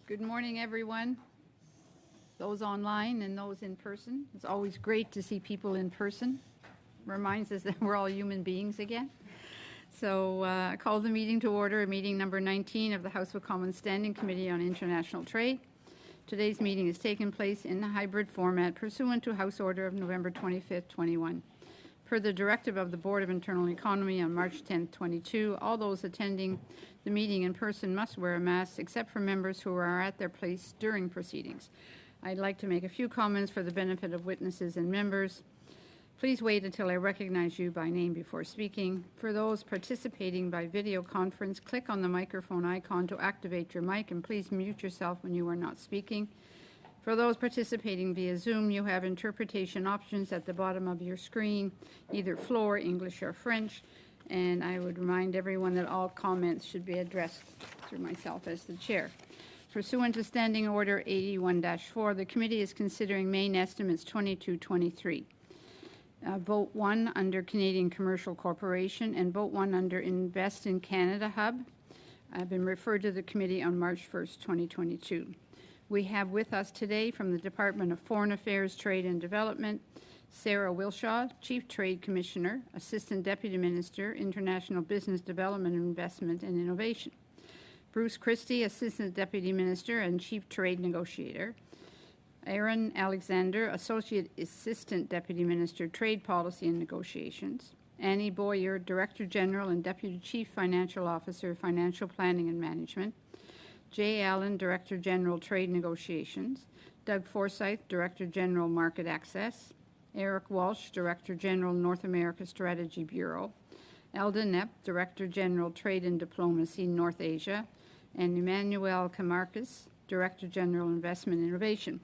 Good morning, everyone. Those online and those in person. It's always great to see people in person. Reminds us that we're all human beings again. So I call the meeting to order, meeting number 19 of the House of Commons Standing Committee on International Trade. Today's meeting is taking place in a hybrid format pursuant to House Order of November 25th, 21. Per the directive of the Board of Internal Economy on March 10th, 22, all those attending the meeting in person must wear a mask except for members who are at their place during proceedings. I'd like to make a few comments for the benefit of witnesses and members. Please wait until I recognize you by name before speaking. For those participating by video conference, click on the microphone icon to activate your mic, and please mute yourself when you are not speaking. For those participating via Zoom, you have interpretation options at the bottom of your screen, either floor, English, or French. And I would remind everyone that all comments should be addressed through myself as the chair. Pursuant to Standing Order 81-4, the committee is considering main estimates 22-23. Vote 1 under Canadian Commercial Corporation and Vote 1 under Invest in Canada Hub have been referred to the committee on March 1st, 2022. We have with us today from the Department of Foreign Affairs, Trade and Development, Sarah Wilshaw, Chief Trade Commissioner, Assistant Deputy Minister, International Business Development, Investment and Innovation. Bruce Christie, Assistant Deputy Minister and Chief Trade Negotiator. Aaron Alexander, Associate Assistant Deputy Minister, Trade Policy and Negotiations. Annie Boyer, Director General and Deputy Chief Financial Officer, Financial Planning and Management. Jay Allen, Director General, Trade Negotiations. Doug Forsyth, Director General, Market Access. Eric Walsh, Director General, North America Strategy Bureau. Elda Knepp, Director General, Trade and Diplomacy, North Asia. And Emmanuel Camarcas, Director General, Investment Innovation.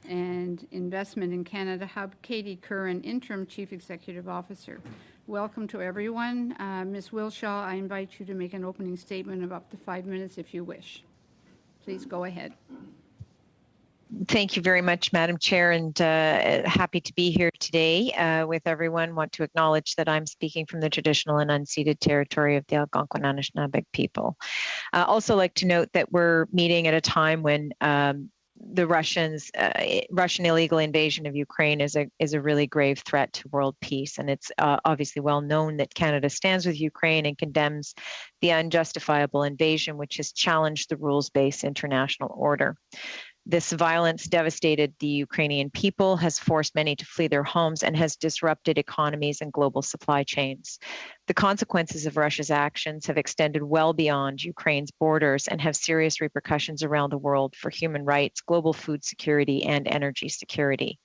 And Investment in Canada Hub, Katie Curran, Interim Chief Executive Officer. Welcome to everyone. Ms. Wilshaw, I invite you to make an opening statement of up to 5 minutes if you wish. Please go ahead. Thank you very much, Madam Chair, and happy to be here today with everyone. Want to acknowledge that I'm speaking from the traditional and unceded territory of the Algonquin Anishinaabe people. Also like to note that we're meeting at a time when the Russian illegal invasion of Ukraine is a really grave threat to world peace, and it's obviously well known that Canada stands with Ukraine and condemns the unjustifiable invasion, which has challenged the rules-based international order. This violence devastated the Ukrainian people, has forced many to flee their homes, and has disrupted economies and global supply chains. The consequences of Russia's actions have extended well beyond Ukraine's borders and have serious repercussions around the world for human rights, global food security, and energy security.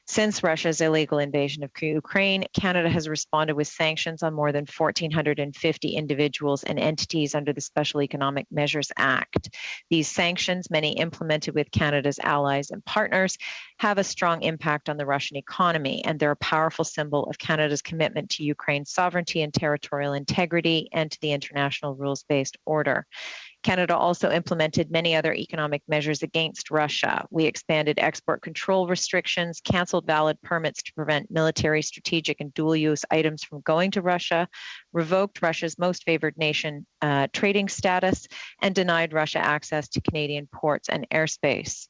Since Russia's illegal invasion of Ukraine, Canada has responded with sanctions on more than 1,450 individuals and entities under the Special Economic Measures Act. These sanctions, many implemented with Canada's allies and partners, have a strong impact on the Russian economy, and they're a powerful symbol of Canada's commitment to Ukraine's sovereignty and territorial integrity and to the international rules-based order. Canada also implemented many other economic measures against Russia. We expanded export control restrictions, canceled valid permits to prevent military, strategic, and dual-use items from going to Russia, revoked Russia's most favored nation trading status, and denied Russia access to Canadian ports and airspace.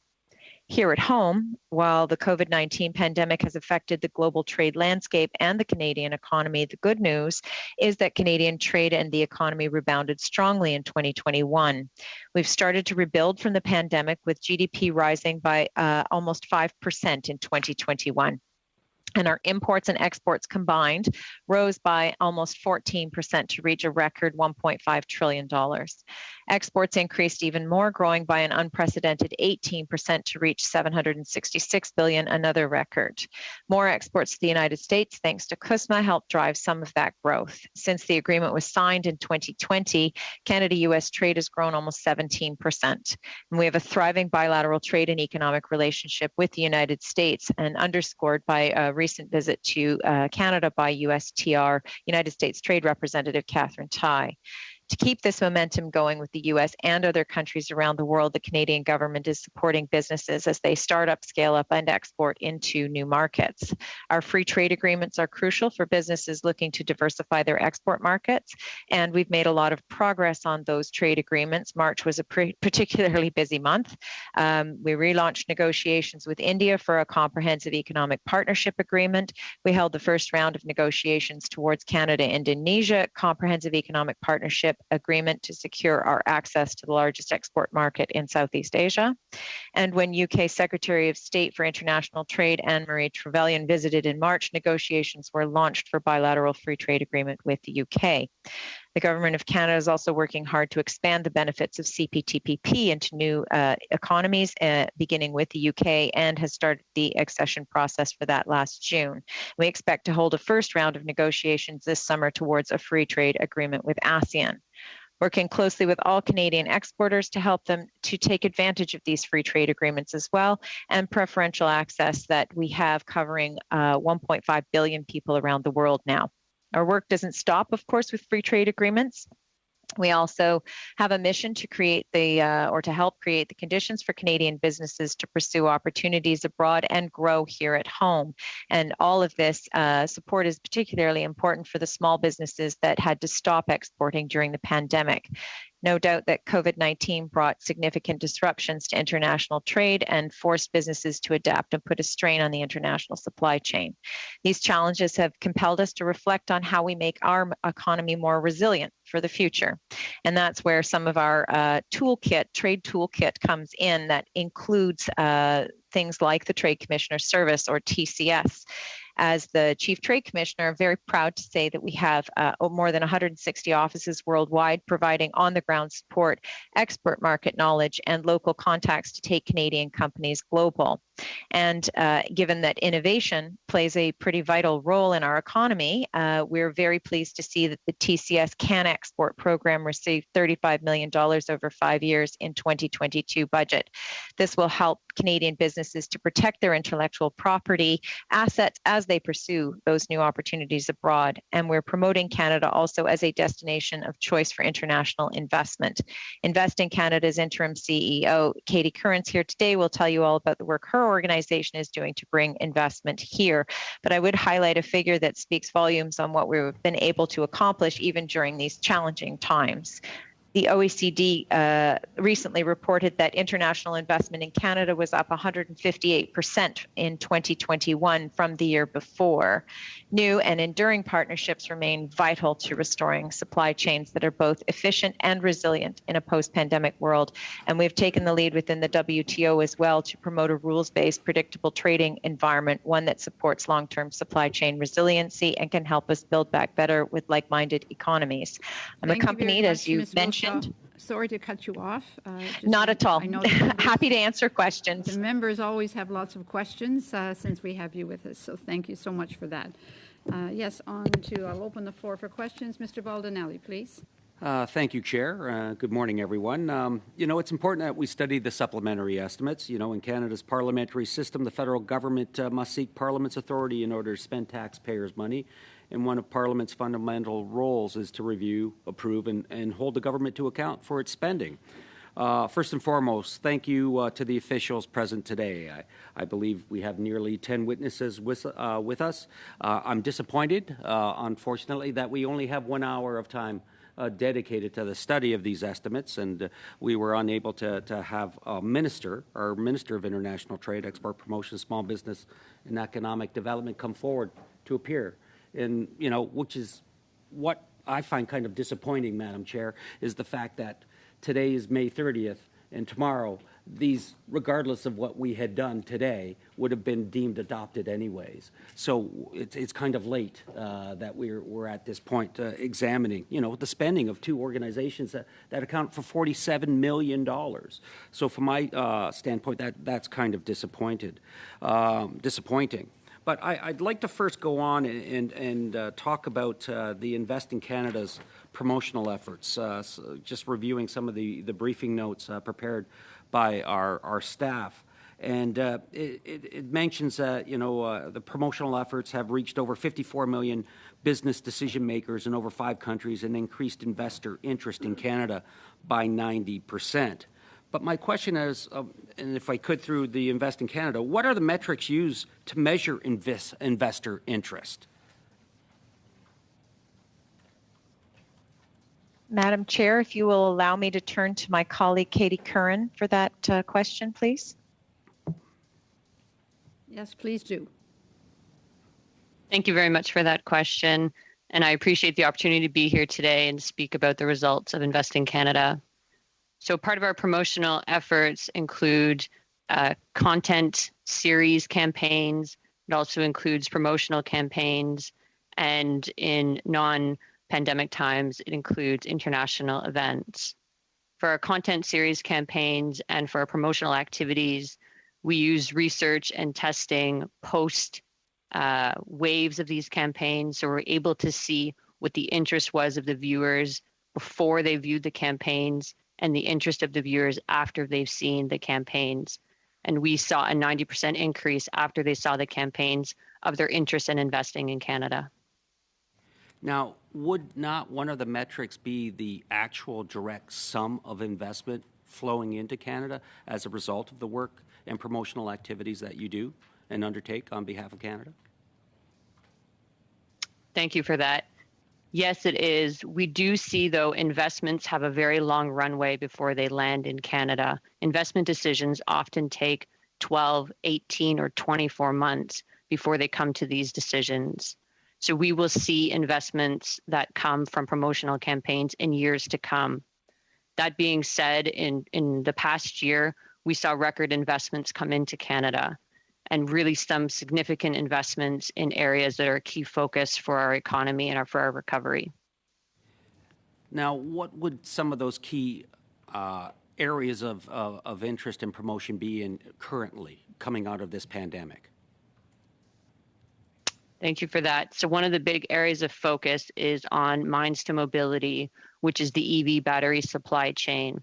Here at home, while the COVID-19 pandemic has affected the global trade landscape and the Canadian economy, the good news is that Canadian trade and the economy rebounded strongly in 2021. We've started to rebuild from the pandemic, with GDP rising by almost 5% in 2021. And our imports and exports combined rose by almost 14% to reach a record $1.5 trillion. Exports increased even more, growing by an unprecedented 18% to reach $766 billion, another record. More exports to the United States, thanks to CUSMA, helped drive some of that growth. Since the agreement was signed in 2020, Canada-U.S. trade has grown almost 17%. And we have a thriving bilateral trade and economic relationship with the United States, and underscored by a recent visit to Canada by USTR, United States Trade Representative Catherine Tai. To keep this momentum going with the U.S. and other countries around the world, the Canadian government is supporting businesses as they start up, scale up, and export into new markets. Our free trade agreements are crucial for businesses looking to diversify their export markets, and we've made a lot of progress on those trade agreements. March was a particularly busy month. We relaunched negotiations with India for a comprehensive economic partnership agreement. We held the first round of negotiations towards Canada-Indonesia Comprehensive Economic Partnership Agreement to secure our access to the largest export market in Southeast Asia. And when UK Secretary of State for International Trade Anne-Marie Trevelyan visited in March, negotiations were launched for bilateral free trade agreement with the UK. The Government of Canada is also working hard to expand the benefits of CPTPP into new economies, beginning with the UK, and has started the accession process for that last June. We expect to hold a first round of negotiations this summer towards a free trade agreement with ASEAN. Working closely with all Canadian exporters to help them to take advantage of these free trade agreements as well, and preferential access that we have covering 1.5 billion people around the world now. Our work doesn't stop, of course, with free trade agreements. We also have a mission to create to help create the conditions for Canadian businesses to pursue opportunities abroad and grow here at home. And all of this support is particularly important for the small businesses that had to stop exporting during the pandemic. No doubt that COVID-19 brought significant disruptions to international trade and forced businesses to adapt and put a strain on the international supply chain. These challenges have compelled us to reflect on how we make our economy more resilient for the future. And that's where some of our trade toolkit comes in, that includes things like the Trade Commissioner Service, or TCS. As the Chief Trade Commissioner, I'm very proud to say that we have more than 160 offices worldwide providing on-the-ground support, expert market knowledge, and local contacts to take Canadian companies global. And given that innovation plays a pretty vital role in our economy, we're very pleased to see that the TCS Can Export program received $35 million over 5 years in 2022 budget. This will help Canadian businesses to protect their intellectual property assets as they pursue those new opportunities abroad. And we're promoting Canada also as a destination of choice for international investment. Invest in Canada's interim CEO, Katie Currens, here today will tell you all about the work her organization is doing to bring investment here. But I would highlight a figure that speaks volumes on what we've been able to accomplish even during these challenging times. The OECD recently reported that international investment in Canada was up 158% in 2021 from the year before. New and enduring partnerships remain vital to restoring supply chains that are both efficient and resilient in a post-pandemic world. And we've taken the lead within the WTO as well to promote a rules-based, predictable trading environment, one that supports long-term supply chain resiliency and can help us build back better with like-minded economies. I'm accompanied, as you mentioned. Sorry to cut you off. Not at all. Happy to answer questions. The members always have lots of questions since we have you with us, so thank you so much for that. Yes, I'll open the floor for questions. Mr. Baldinelli, please. Thank you, Chair. Good morning, everyone. It's important that we study the supplementary estimates. In Canada's parliamentary system, the federal government must seek Parliament's authority in order to spend taxpayers' money. And one of Parliament's fundamental roles is to review, approve, and hold the government to account for its spending. First and foremost, thank you to the officials present today. I believe we have nearly 10 witnesses with us. I'm disappointed, unfortunately, that we only have 1 hour of time dedicated to the study of these estimates, and we were unable to have our Minister of International Trade, Export Promotion, Small Business, and Economic Development come forward to appear. And, which is what I find kind of disappointing, Madam Chair, is the fact that today is May 30th, and tomorrow, these, regardless of what we had done today, would have been deemed adopted anyways. So it's kind of late that we're at this point examining, the spending of two organizations that account for $47 million. So from my standpoint, that's kind of disappointing. But I'd like to first go on and talk about the Invest in Canada's promotional efforts, so just reviewing some of the briefing notes prepared by our staff. And it mentions that, the promotional efforts have reached over 54 million business decision makers in over 5 countries and increased investor interest in Canada by 90%. But my question is, and if I could through the Invest in Canada, what are the metrics used to measure investor interest? Madam Chair, if you will allow me to turn to my colleague Katie Curran for that question, please. Yes, please do. Thank you very much for that question. And I appreciate the opportunity to be here today and speak about the results of Invest in Canada. So part of our promotional efforts include content series campaigns. It also includes promotional campaigns. And in non-pandemic times, it includes international events. For our content series campaigns and for our promotional activities, we use research and testing post waves of these campaigns. So we're able to see what the interest was of the viewers before they viewed the campaigns and the interest of the viewers after they've seen the campaigns. And we saw a 90% increase after they saw the campaigns of their interest in investing in Canada. Now, would not one of the metrics be the actual direct sum of investment flowing into Canada as a result of the work and promotional activities that you do and undertake on behalf of Canada? Thank you for that. Yes, it is. We do see, though, investments have a very long runway before they land in Canada. Investment decisions often take 12, 18, or 24 months before they come to these decisions. So we will see investments that come from promotional campaigns in years to come. That being said, in the past year, we saw record investments come into Canada, and really some significant investments in areas that are a key focus for our economy and for our recovery. Now, what would some of those key areas of interest and promotion be in currently coming out of this pandemic? Thank you for that. So one of the big areas of focus is on Mines to Mobility, which is the EV battery supply chain.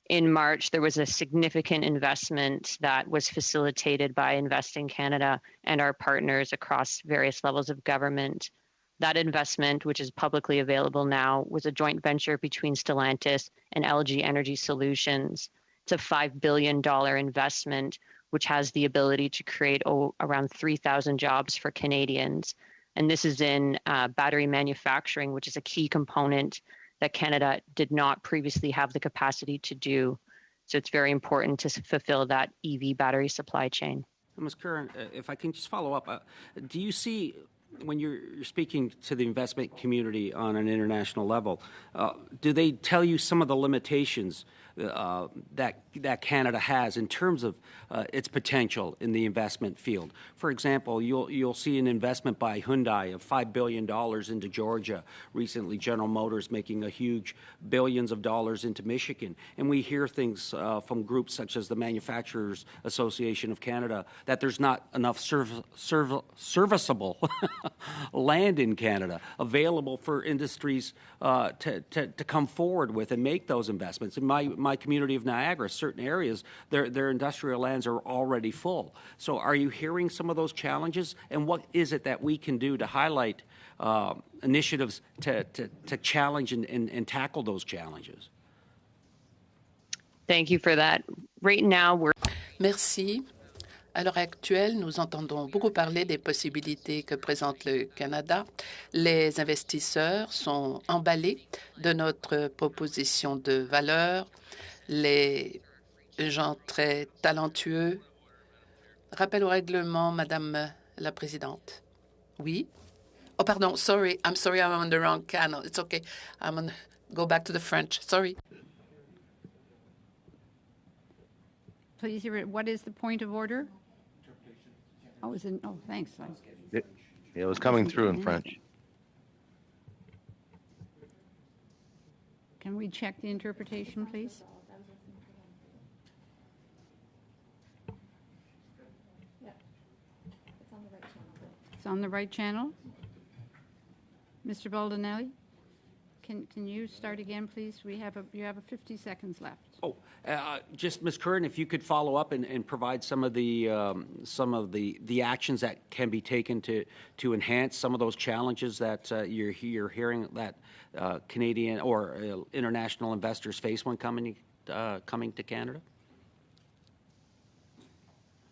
In March, there was a significant investment that was facilitated by Invest in Canada and our partners across various levels of government. That investment, which is publicly available now, was a joint venture between Stellantis and LG Energy Solutions. It's a $5 billion investment, which has the ability to create around 3,000 jobs for Canadians. And this is in battery manufacturing, which is a key component that Canada did not previously have the capacity to do. So it's very important to fulfill that EV battery supply chain. Ms. Curran, if I can just follow up, do you see, when you're speaking to the investment community on an international level, do they tell you some of the limitations that Canada has in terms of its potential in the investment field? For example, you'll see an investment by Hyundai of $5 billion into Georgia. Recently, General Motors making a huge billions of dollars into Michigan. And we hear things from groups such as the Manufacturers Association of Canada that there's not enough serviceable land in Canada available for industries to come forward with and make those investments. In my community of Niagara, certain areas, their industrial lands are already full. So are you hearing some of those challenges? And what is it that we can do to highlight initiatives to challenge and tackle those challenges? Thank you for that. Right now, we're... Merci. À l'heure actuelle, nous entendons beaucoup parler des possibilités que présente le Canada. Les investisseurs sont emballés de notre proposition de valeur. Les gens très talentueux. Rappel au règlement, Madame la Présidente. Oui. Oh, pardon. Sorry. I'm sorry. I'm on the wrong channel. It's okay. Go back to the French. Sorry. Please, what is the point of order? Oh, thanks. It was coming through in French. Can we check the interpretation, please? It's on the right channel. Mr. Baldinelli, can you start again, please? You have 50 seconds left. Just Ms. Curran, if you could follow up and provide some of the actions that can be taken to enhance some of those challenges that you're hearing that Canadian or international investors face when coming to Canada.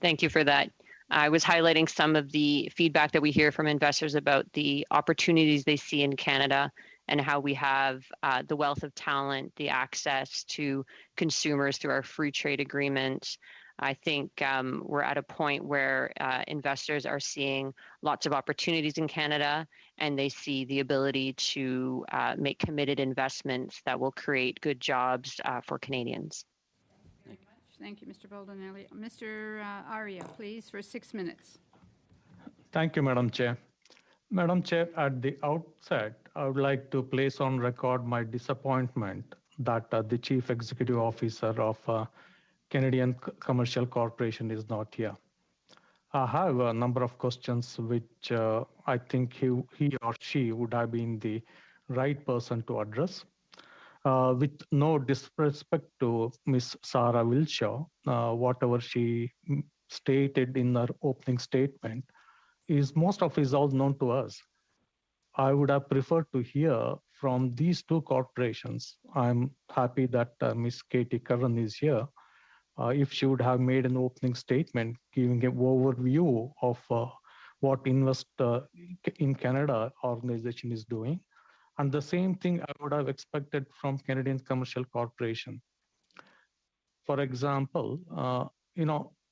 Thank you for that. I was highlighting some of the feedback that we hear from investors about the opportunities they see in Canada and how we have the wealth of talent, the access to consumers through our free trade agreements. I think we're at a point where investors are seeing lots of opportunities in Canada, and they see the ability to make committed investments that will create good jobs for Canadians. Thank you, Mr. Baldinelli. Mr. Aria, please, for 6 minutes. Thank you, Madam Chair. Madam Chair, at the outset, I would like to place on record my disappointment that the Chief Executive Officer of Canadian Commercial Corporation is not here. I have a number of questions which I think he or she would have been the right person to address. With no disrespect to Ms. Sarah Wilshaw, whatever she stated in her opening statement is most of is all known to us. I would have preferred to hear from these two corporations. I'm happy that Ms. Katie Curran is here. If she would have made an opening statement giving an overview of what Invest in Canada organization is doing. And the same thing I would have expected from Canadian Commercial Corporation. For example,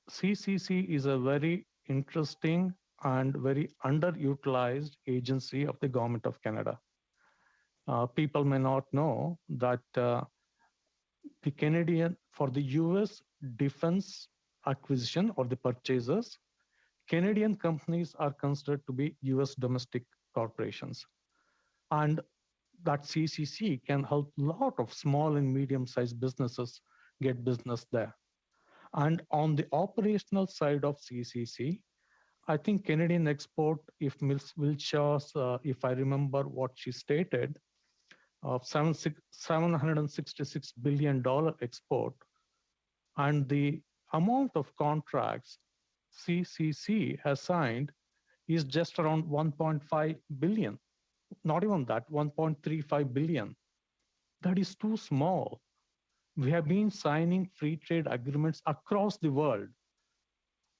CCC is a very interesting and very underutilized agency of the Government of Canada. People may not know that for the US defense acquisition or the purchases, Canadian companies are considered to be US domestic corporations. And that CCC can help a lot of small and medium-sized businesses get business there. And on the operational side of CCC, I think Canadian Export, if Ms. Wilshaw's, if I remember what she stated, of $766 billion export, and the amount of contracts CCC has signed is just around 1.5 billion. Not even that, 1.35 billion. That is too small. We have been signing free trade agreements across the world.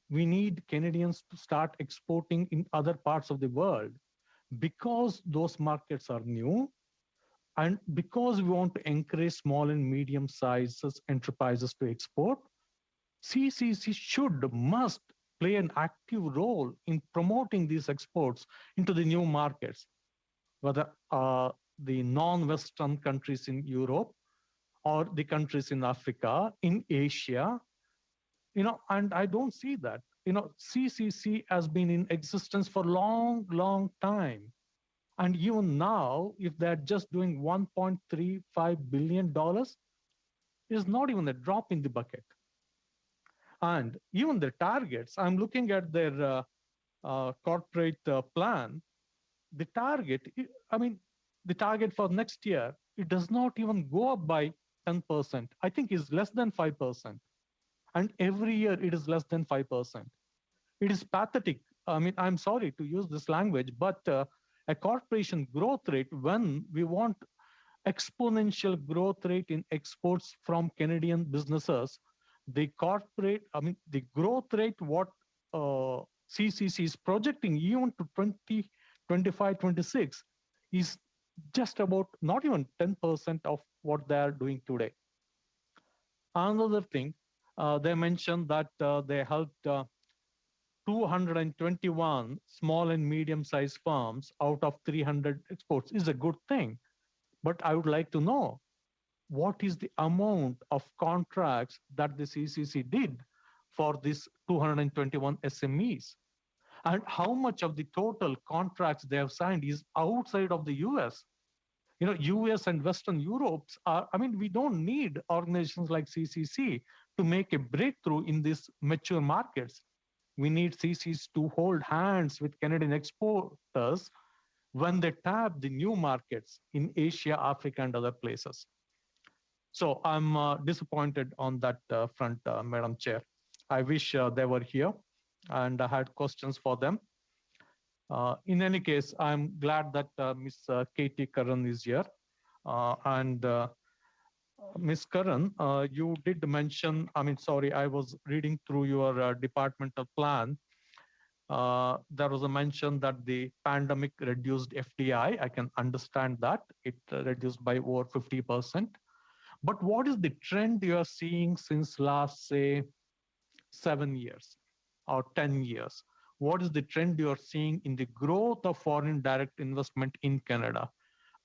We need Canadians to start exporting in other parts of the world because those markets are new and because we want to encourage small and medium-sized enterprises to export. CCC must play an active role in promoting these exports into the new markets, whether the non-Western countries in Europe or the countries in Africa, in Asia, and I don't see that. CCC has been in existence for a long, long time. And even now, if they're just doing $1.35 billion, is not even a drop in the bucket. And even the targets, I'm looking at their corporate plan, the target for next year, it does not even go up by 10%. I think it's less than 5%. And every year it is less than 5%. It is pathetic. I'm sorry to use this language, but a corporation growth rate, when we want exponential growth rate in exports from Canadian businesses, the growth rate, what CCC is projecting even to 2025, 26 is just about not even 10% of what they are doing today. Another thing, they mentioned that they helped 221 small and medium-sized firms out of 300 exports is a good thing. But I would like to know what is the amount of contracts that the CCC did for these 221 SMEs, and how much of the total contracts they have signed is outside of the US. US and Western Europe we don't need organizations like CCC to make a breakthrough in these mature markets. We need CCs to hold hands with Canadian exporters when they tap the new markets in Asia, Africa, and other places. So I'm disappointed on that front, Madam Chair. I wish they were here and I had questions for them. In any case, I'm glad that Ms. Katie Curran is here. Ms. Curran, you did mention, I was reading through your departmental plan. There was a mention that the pandemic reduced FDI. I can understand that. It reduced by over 50%. But what is the trend you are seeing since last, say, 7 years or 10 years? What is the trend you are seeing in the growth of foreign direct investment in Canada?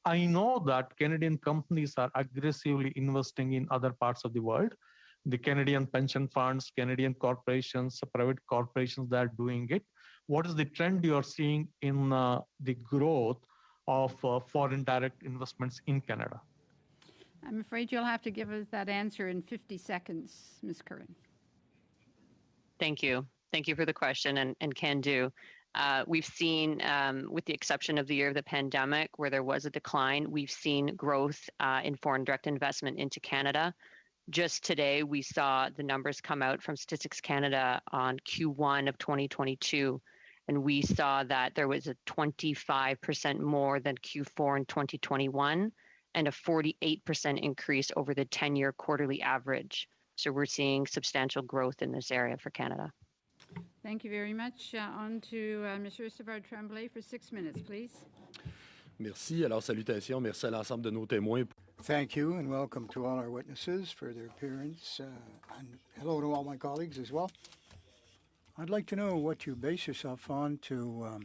I know that Canadian companies are aggressively investing in other parts of the world. The Canadian pension funds, Canadian corporations, private corporations that are doing it. What is the trend you are seeing in the growth of foreign direct investments in Canada? I'm afraid you'll have to give us that answer in 50 seconds, Ms. Curran. Thank you. Thank you for the question and can do. We've seen, with the exception of the year of the pandemic, where there was a decline, we've seen growth in foreign direct investment into Canada. Just today, we saw the numbers come out from Statistics Canada on Q1 of 2022, and we saw that there was a 25% more than Q4 in 2021 and a 48% increase over the 10-year quarterly average. So we're seeing substantial growth in this area for Canada. Thank you very much. On to Monsieur Savard Tremblay for 6 minutes, please. Merci. Alors, salutations. Merci à l'ensemble de nos témoins. Thank you and welcome to all our witnesses for their appearance. And hello to all my colleagues as well. I'd like to know what you base yourself on to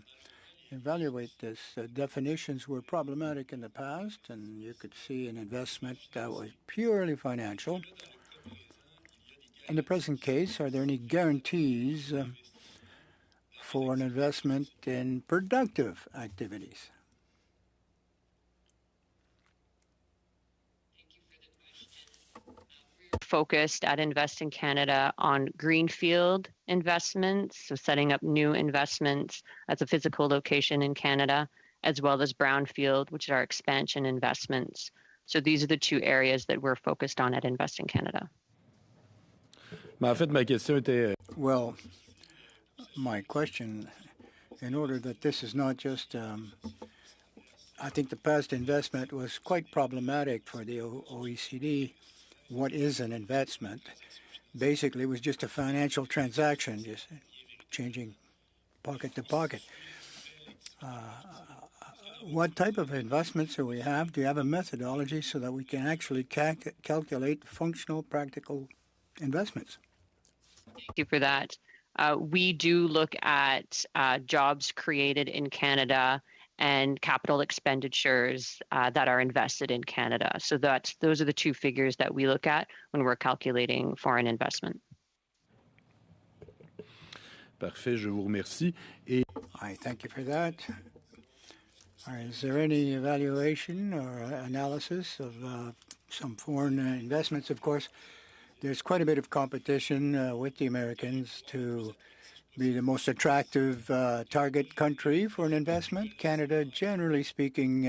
evaluate this. Definitions were problematic in the past, and you could see an investment that was purely financial. In the present case, are there any guarantees for an investment in productive activities? Focused at Invest in Canada on greenfield investments, so setting up new investments at a physical location in Canada, as well as brownfield, which are expansion investments. So these are the two areas that we're focused on at Invest in Canada. Mais en fait, ma question était... Well, my question, in order that this is not just... I think the past investment was quite problematic for the OECD. What is an investment? Basically, it was just a financial transaction, just changing pocket to pocket. What type of investments do we have? Do you have a methodology so that we can actually calculate functional, practical investments? Thank you for that. We do look at jobs created in Canada and capital expenditures that are invested in Canada. So those are the two figures that we look at when we're calculating foreign investment. Parfait, je vous remercie. Et... I thank you for that. Is there any evaluation or analysis of some foreign investments? Of course, there's quite a bit of competition with the Americans to be the most attractive target country for an investment. Canada, generally speaking,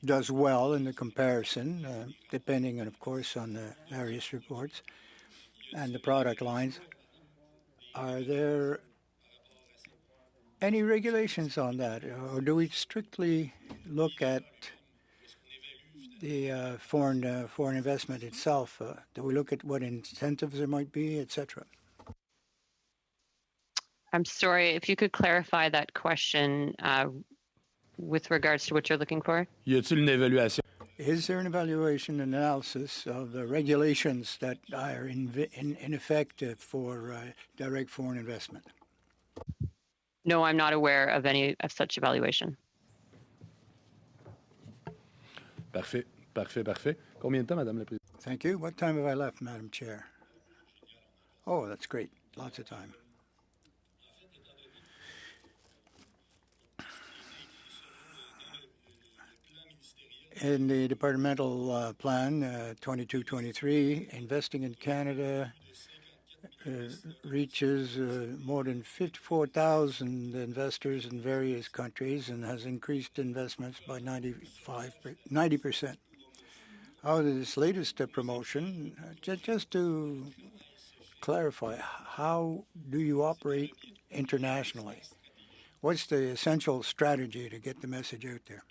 does well in the comparison, depending, of course, on the various reports and the product lines. Are there any regulations on that, or do we strictly look at the foreign investment itself? Do we look at what incentives there might be, etc.? I'm sorry, if you could clarify that question with regards to what you're looking for. Y a-t-il une évaluation? Is there an evaluation analysis of the regulations that are in effect for direct foreign investment? No, I'm not aware of any of such evaluation. Parfait, parfait, parfait. Combien de temps, Madame la Présidente? Thank you. What time have I left, Madam Chair? Oh, that's great. Lots of time. In the departmental plan 22-23, investing in Canada reaches more than 54,000 investors in various countries and has increased investments by 90%. how this latest promotion, just to clarify, how do you operate internationally? What's the essential strategy to get the message out there?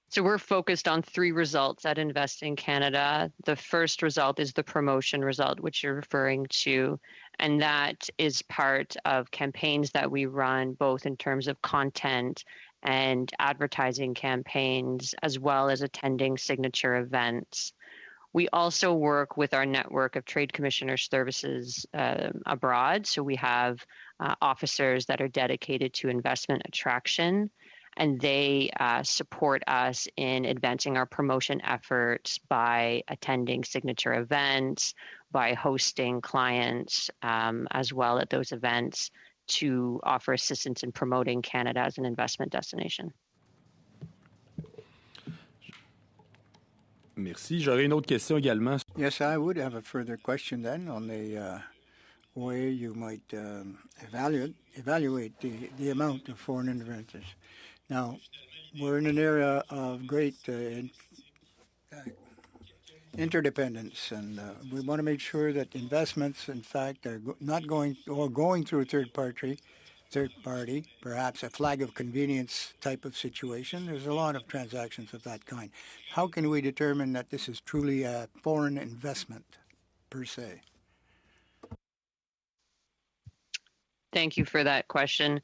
So we're focused on 3 results at Invest in Canada. The first result is the promotion result, which you're referring to, and that is part of campaigns that we run, both in terms of content and advertising campaigns, as well as attending signature events. We also work with our network of trade commissioner services abroad. So we have officers that are dedicated to investment attraction, and they support us in advancing our promotion efforts by attending signature events, by hosting clients as well at those events to offer assistance in promoting Canada as an investment destination. Merci. J'aurais une autre question également. Yes, I would have a further question then on the way you might evaluate the amount of foreign investors. Now, we're in an era of great interdependence, and we want to make sure that investments, in fact, are not going through a third party, perhaps a flag of convenience type of situation. There's a lot of transactions of that kind. How can we determine that this is truly a foreign investment per se? Thank you for that question.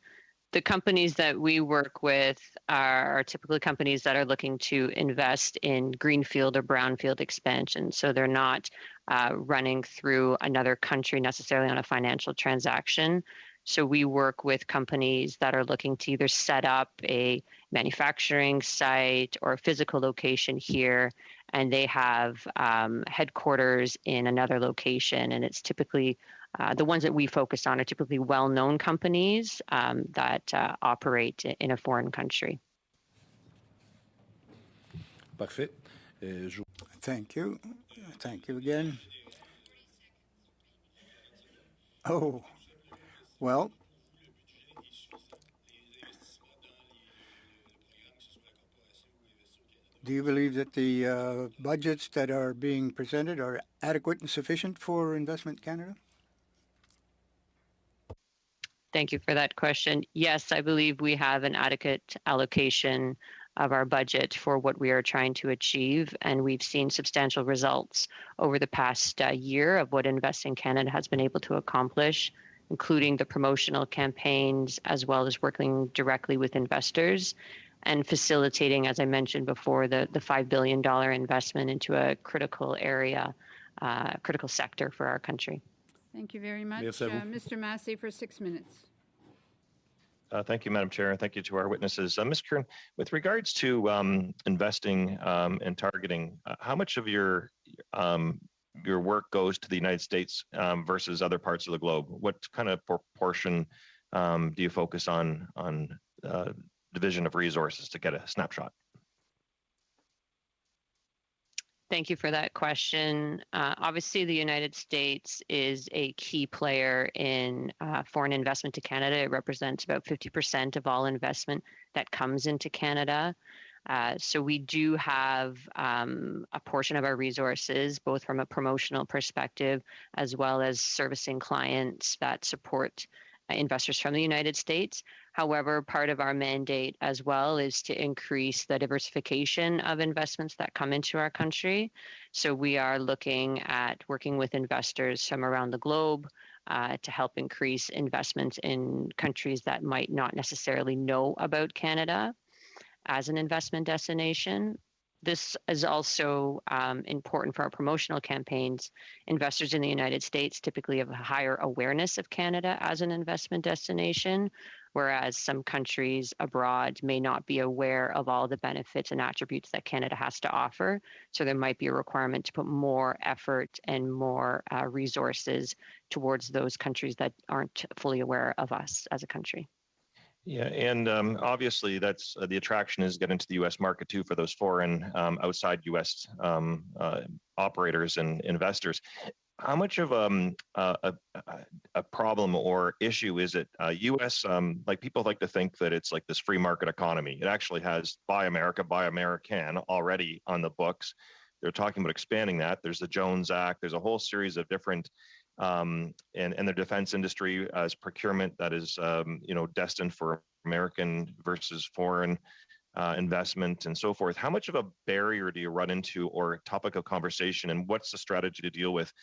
The companies that we work with are typically companies that are looking to invest in greenfield or brownfield expansion. So they're not running through another country necessarily on a financial transaction. So we work with companies that are looking to either set up a manufacturing site or a physical location here, and they have headquarters in another location. And it's typically the ones that we focus on are typically well-known companies that operate in a foreign country. Parfait. Thank you. Thank you again. Oh, well, do you believe that the budgets that are being presented are adequate and sufficient for Investment Canada? Thank you for that question. Yes, I believe we have an adequate allocation of our budget for what we are trying to achieve, and we've seen substantial results over the past year of what Invest in Canada has been able to accomplish, including the promotional campaigns, as well as working directly with investors and facilitating, as I mentioned before, the $5 billion investment into a critical area, critical sector for our country. Thank you very much. Mr. Massey for 6 minutes. Thank you, Madam Chair, and thank you to our witnesses. Ms. Kern, with regards to investing and targeting, how much of your work goes to the United States versus other parts of the globe? What kind of proportion do you focus on division of resources to get a snapshot? Thank you for that question. Obviously, the United States is a key player in foreign investment to Canada. It represents about 50% of all investment that comes into Canada. So we do have a portion of our resources, both from a promotional perspective, as well as servicing clients that support investors from the United States. However, part of our mandate as well is to increase the diversification of investments that come into our country. So we are looking at working with investors from around the globe to help increase investments in countries that might not necessarily know about Canada as an investment destination. This is also important for our promotional campaigns. Investors in the United States typically have a higher awareness of Canada as an investment destination, whereas some countries abroad may not be aware of all the benefits and attributes that Canada has to offer. So there might be a requirement to put more effort and more resources towards those countries that aren't fully aware of us as a country. Yeah, and obviously that's the attraction is getting to the U.S. market too for those foreign outside U.S. Operators and investors. How much of a problem or issue is it? U.S. Like people like to think that it's like this free market economy. It actually has Buy America, Buy American already on the books. They're talking about expanding that. There's the Jones Act. There's a whole series of different and the defense industry as procurement that is destined for American versus foreign investment and so forth. How much of a barrier do you run into or topic of conversation, and what's the strategy to deal with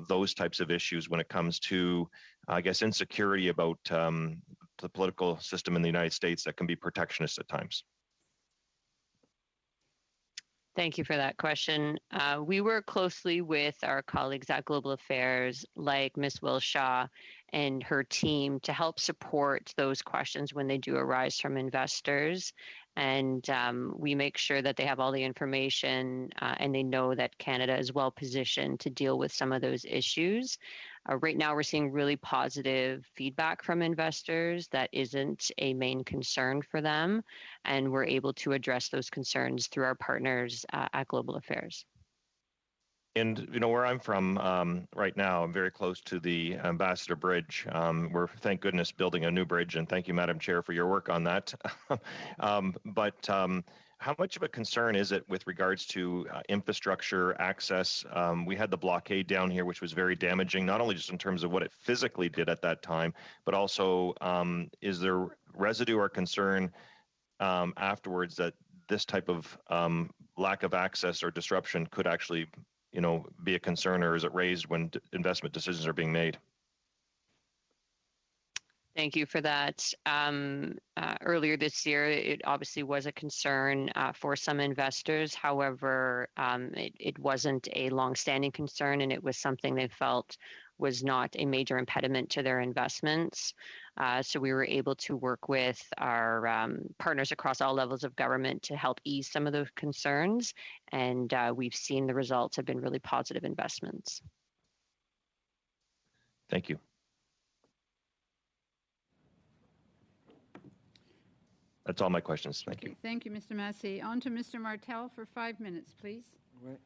those types of issues when it comes to, I guess, insecurity about the political system in the United States that can be protectionist at times? Thank you for that question. We work closely with our colleagues at Global Affairs, like Ms. Wilshaw and her team, to help support those questions when they do arise from investors. And we make sure that they have all the information and they know that Canada is well positioned to deal with some of those issues. Right now, we're seeing really positive feedback from investors that isn't a main concern for them, and we're able to address those concerns through our partners at Global Affairs. And where I'm from right now, I'm very close to the Ambassador Bridge. We're, thank goodness, building a new bridge, and thank you, Madam Chair, for your work on that. But how much of a concern is it with regards to infrastructure access? We had the blockade down here, which was very damaging, not only just in terms of what it physically did at that time, but also is there residue or concern afterwards that this type of lack of access or disruption could actually be a concern, or is it raised when investment decisions are being made? Thank you for that. Earlier this year, it obviously was a concern for some investors. However, it wasn't a longstanding concern, and it was something they felt was not a major impediment to their investments. So we were able to work with our partners across all levels of government to help ease some of those concerns. And we've seen the results have been really positive investments. Thank you. That's all my questions. Thank you. Thank you, Mr. Massey. On to Mr. Martel for 5 minutes, please. Ouais.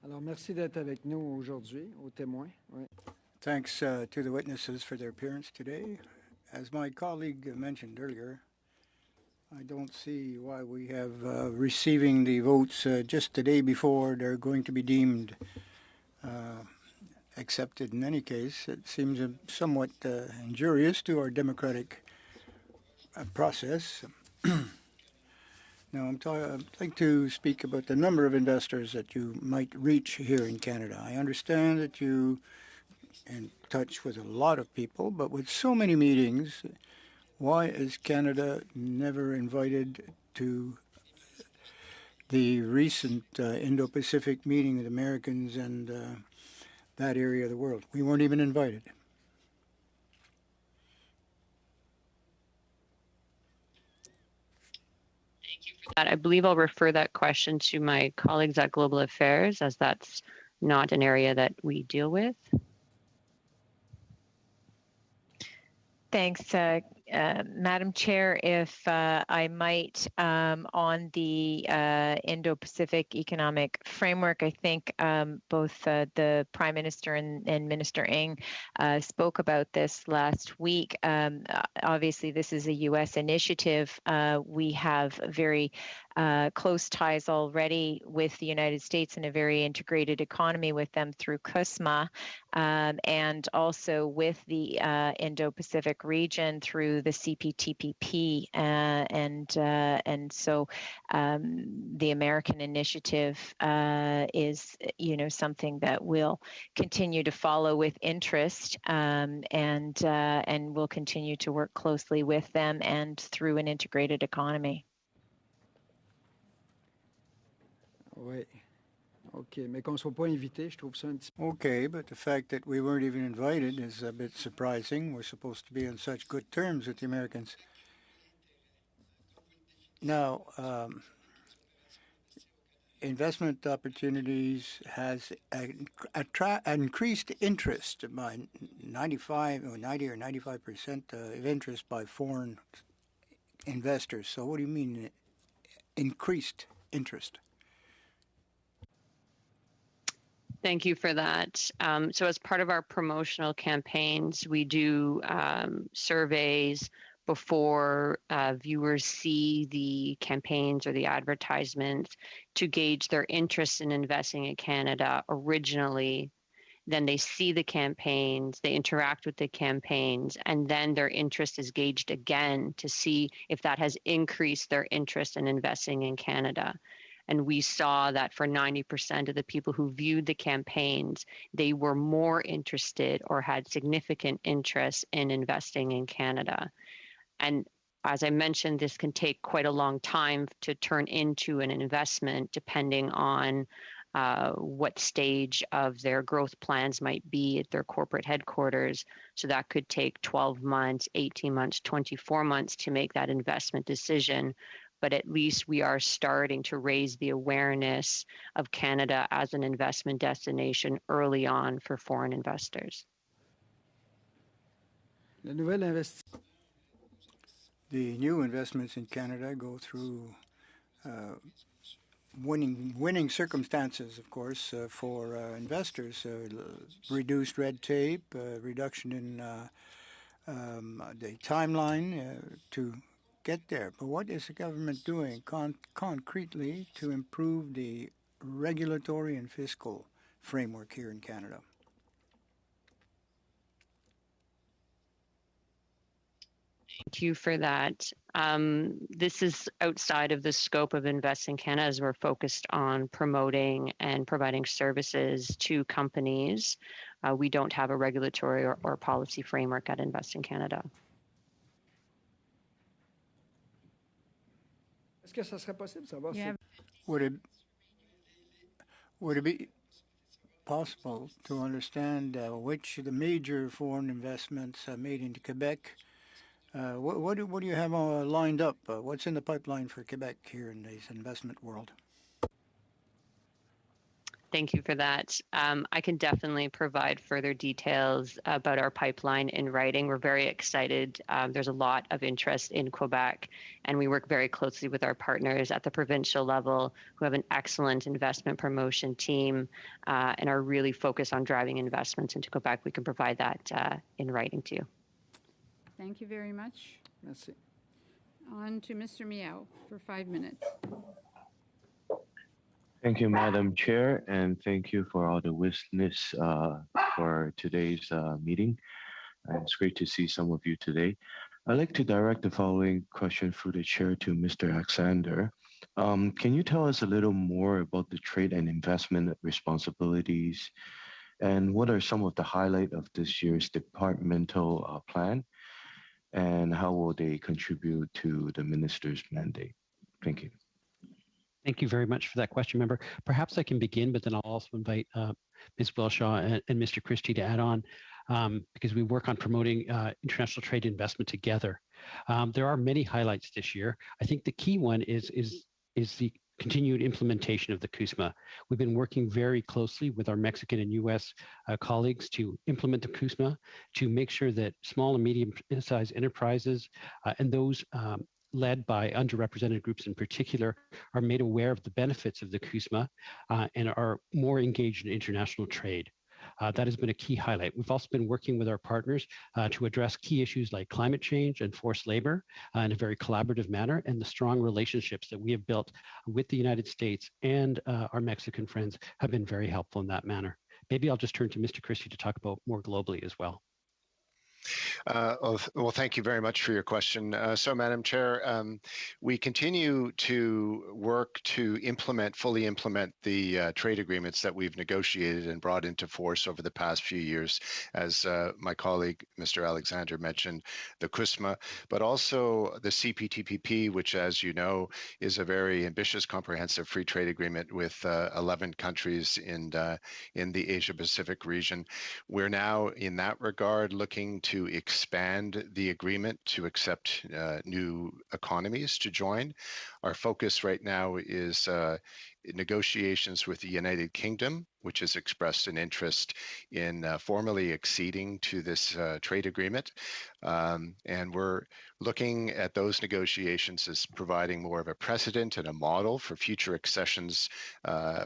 Alors, merci d'être avec nous aujourd'hui, aux témoins. Ouais. Thanks to the witnesses for their appearance today. As my colleague mentioned earlier, I don't see why we have receiving the votes just the day before they're going to be deemed accepted in any case. It seems somewhat injurious to our democratic process. Now, I'd like to speak about the number of investors that you might reach here in Canada. I understand that you in touch with a lot of people, but with so many meetings, why is Canada never invited to the recent Indo-Pacific meeting with Americans and that area of the world? We weren't even invited. I believe I'll refer that question to my colleagues at Global Affairs, as that's not an area that we deal with. Thanks, Madam Chair. If I might, on the Indo-Pacific Economic Framework, I think both the Prime Minister and Minister Ng spoke about this last week. Obviously, this is a U.S. initiative. We have very close ties already with the United States and a very integrated economy with them through CUSMA, and also with the Indo-Pacific region through the CPTPP, and so the American initiative is, something that we'll continue to follow with interest, and we'll continue to work closely with them and through an integrated economy. Oui. OK, mais qu'on ne soit pas invité, je trouve ça un petit peu... Okay, but the fact that we weren't even invited is a bit surprising. We're supposed to be on such good terms with the Americans. Now, investment opportunities has increased interest by 90 or 95% of interest by foreign investors. So what do you mean increased interest? Thank you for that. So as part of our promotional campaigns, we do surveys before viewers see the campaigns or the advertisements to gauge their interest in investing in Canada originally. Then they see the campaigns, they interact with the campaigns, and then their interest is gauged again to see if that has increased their interest in investing in Canada. And we saw that for 90% of the people who viewed the campaigns, they were more interested or had significant interest in investing in Canada. And as I mentioned, this can take quite a long time to turn into an investment, depending on what stage of their growth plans might be at their corporate headquarters. So that could take 12 months, 18 months, 24 months to make that investment decision. But at least we are starting to raise the awareness of Canada as an investment destination early on for foreign investors. Le nouvel The new investments in Canada go through winning circumstances, of course, for investors. Reduced red tape, reduction in the timeline to get there. But what is the government doing concretely to improve the regulatory and fiscal framework here in Canada? Thank you for that. This is outside of the scope of Invest in Canada, as we're focused on promoting and providing services to companies. We don't have a regulatory or policy framework at Invest in Canada. Est-ce que ça serait possible de savoir Yeah. Would it be possible to understand which of the major foreign investments made into Quebec? What do you have lined up? What's in the pipeline for Quebec here in this investment world? Thank you for that. I can definitely provide further details about our pipeline in writing. We're very excited. There's a lot of interest in Quebec, and we work very closely with our partners at the provincial level who have an excellent investment promotion team and are really focused on driving investments into Quebec. We can provide that in writing to you. Thank you very much. Merci. On to Mr. Miao for 5 minutes. Thank you, Madam Chair, and thank you for all the witness for today's meeting. And it's great to see some of you today. I'd like to direct the following question through the chair to Mr. Alexander. Can you tell us a little more about the trade and investment responsibilities, and what are some of the highlights of this year's departmental plan, and how will they contribute to the minister's mandate? Thank you. Thank you very much for that question, member. Perhaps I can begin, but then I'll also invite Ms. Welshaw and Mr. Christie to add on, because we work on promoting international trade investment together. There are many highlights this year. I think the key one is the continued implementation of the CUSMA. We've been working very closely with our Mexican and U.S. Colleagues to implement the CUSMA, to make sure that small and medium-sized enterprises and those led by underrepresented groups in particular are made aware of the benefits of the CUSMA and are more engaged in international trade. That has been a key highlight. We've also been working with our partners to address key issues like climate change and forced labor in a very collaborative manner, and the strong relationships that we have built with the United States and our Mexican friends have been very helpful in that manner. Maybe I'll just turn to Mr. Christie to talk about more globally as well. Well, thank you very much for your question. So, Madam Chair, we continue to work to fully implement the trade agreements that we've negotiated and brought into force over the past few years, as my colleague, Mr. Alexander, mentioned, the CUSMA, but also the CPTPP, which, as you know, is a very ambitious, comprehensive free trade agreement with 11 countries in the Asia-Pacific region. We're now, in that regard, looking to expand the agreement to accept new economies to join. Our focus right now is negotiations with the United Kingdom which has expressed an interest in formally acceding to this trade agreement. And we're looking at those negotiations as providing more of a precedent and a model for future accessions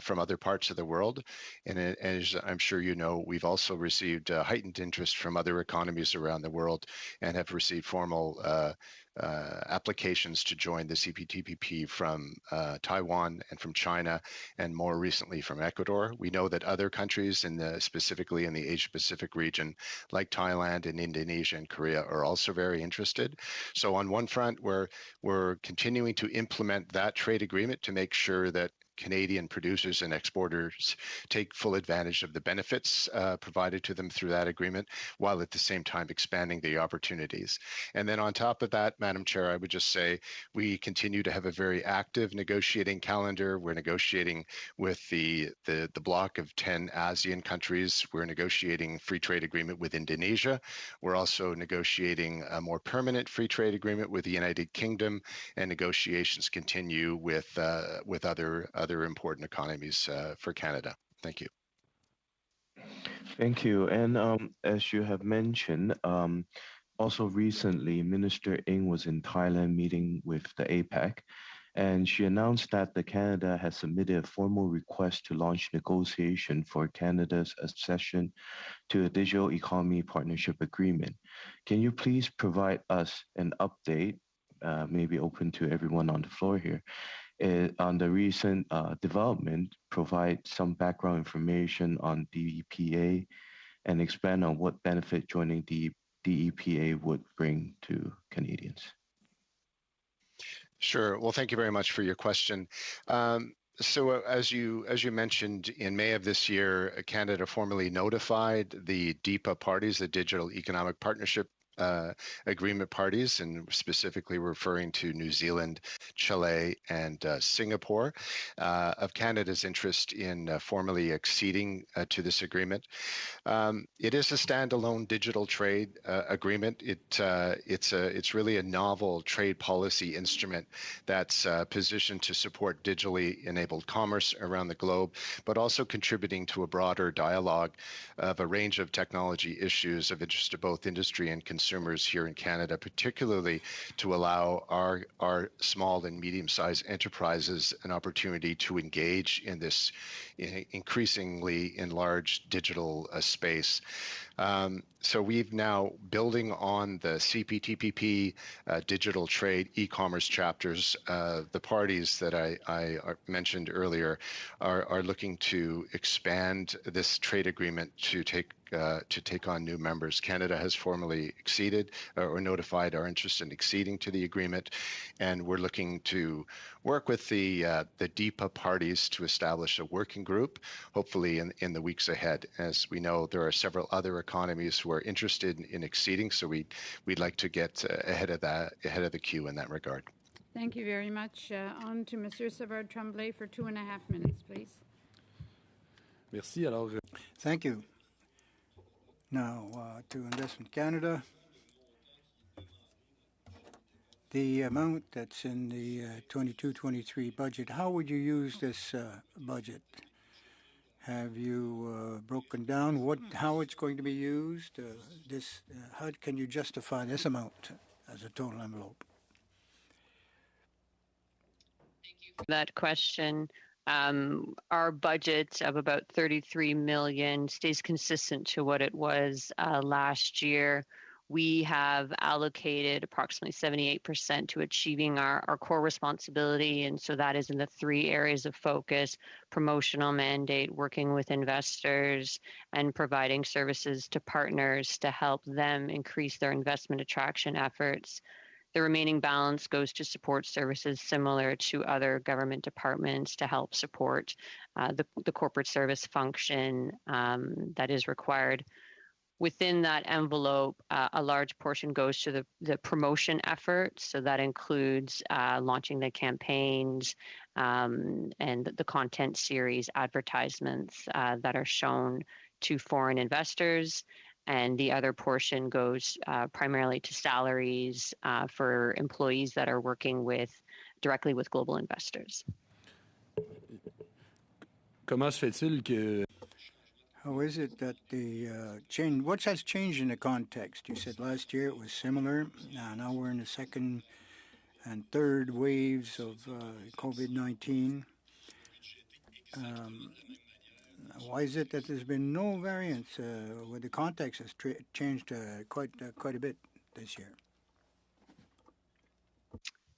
from other parts of the world. And as I'm sure you know, we've also received heightened interest from other economies around the world and have received formal applications to join the CPTPP from Taiwan and from China, and more recently from Ecuador. We know that other countries, specifically in the Asia-Pacific region, like Thailand and Indonesia and Korea, are also very interested. So on one front, we're continuing to implement that trade agreement to make sure that Canadian producers and exporters take full advantage of the benefits provided to them through that agreement, while at the same time expanding the opportunities. And then on top of that, Madam Chair, I would just say we continue to have a very active negotiating calendar. We're negotiating with the bloc of 10 ASEAN countries. We're negotiating free trade agreement with Indonesia. We're also negotiating a more permanent free trade agreement with the United Kingdom, and negotiations continue with other important economies for Canada. Thank you. Thank you. And as you have mentioned, also recently, Minister Ng was in Thailand meeting with the APEC, and she announced that the Canada has submitted a formal request to launch negotiation for Canada's accession to a Digital Economy Partnership Agreement. Can you please provide us an update, maybe open to everyone on the floor here, on the recent development, provide some background information on DEPA, and expand on what benefit joining the DEPA would bring to Canadians? Sure. Well, thank you very much for your question. So as you mentioned, in May of this year, Canada formally notified the DEPA parties, the Digital Economic Partnership Agreement parties, and specifically referring to New Zealand, Chile, and Singapore, of Canada's interest in formally acceding to this agreement. It is a standalone digital trade agreement. It's really a novel trade policy instrument that's positioned to support digitally enabled commerce around the globe, but also contributing to a broader dialogue of a range of technology issues of interest to both industry and consumers here in Canada, particularly to allow our small and medium-sized enterprises an opportunity to engage in this increasingly enlarged digital space. So we've now, building on the CPTPP digital trade e-commerce chapters, the parties that I mentioned earlier are looking to expand this trade agreement to take on new members. Canada has formally acceded or notified our interest in acceding to the agreement, and we're looking to work with the DEPA parties to establish a working group, hopefully in the weeks ahead. As we know, there are several other economies who are interested in acceding, so we'd like to get ahead of the queue in that regard. Thank you very much. On to Monsieur Savard Tremblay for 2.5 minutes, please. Merci. Alors, Thank you. Now, to Investment Canada. The amount that's in the 22-23 budget, how would you use this budget? Have you broken down how it's going to be used? How can you justify this amount as a total envelope? That question. Our budget of about 33 million stays consistent to what it was last year. We have allocated approximately 78% to achieving our core responsibility, and so that is in the 3 areas of focus: promotional mandate, working with investors, and providing services to partners to help them increase their investment attraction efforts. The remaining balance goes to support services similar to other government departments to help support the corporate service function that is required. Within that envelope, a large portion goes to the promotion effort. So that includes launching the campaigns and the content series advertisements that are shown to foreign investors. And the other portion goes primarily to salaries for employees that are working directly with global investors. Comment se fait-il que How is it that the change? What has changed in the context? You said last year it was similar. Now we're in the second and third waves of COVID-19. Why is it that there's been no variance where the context has changed quite a bit this year?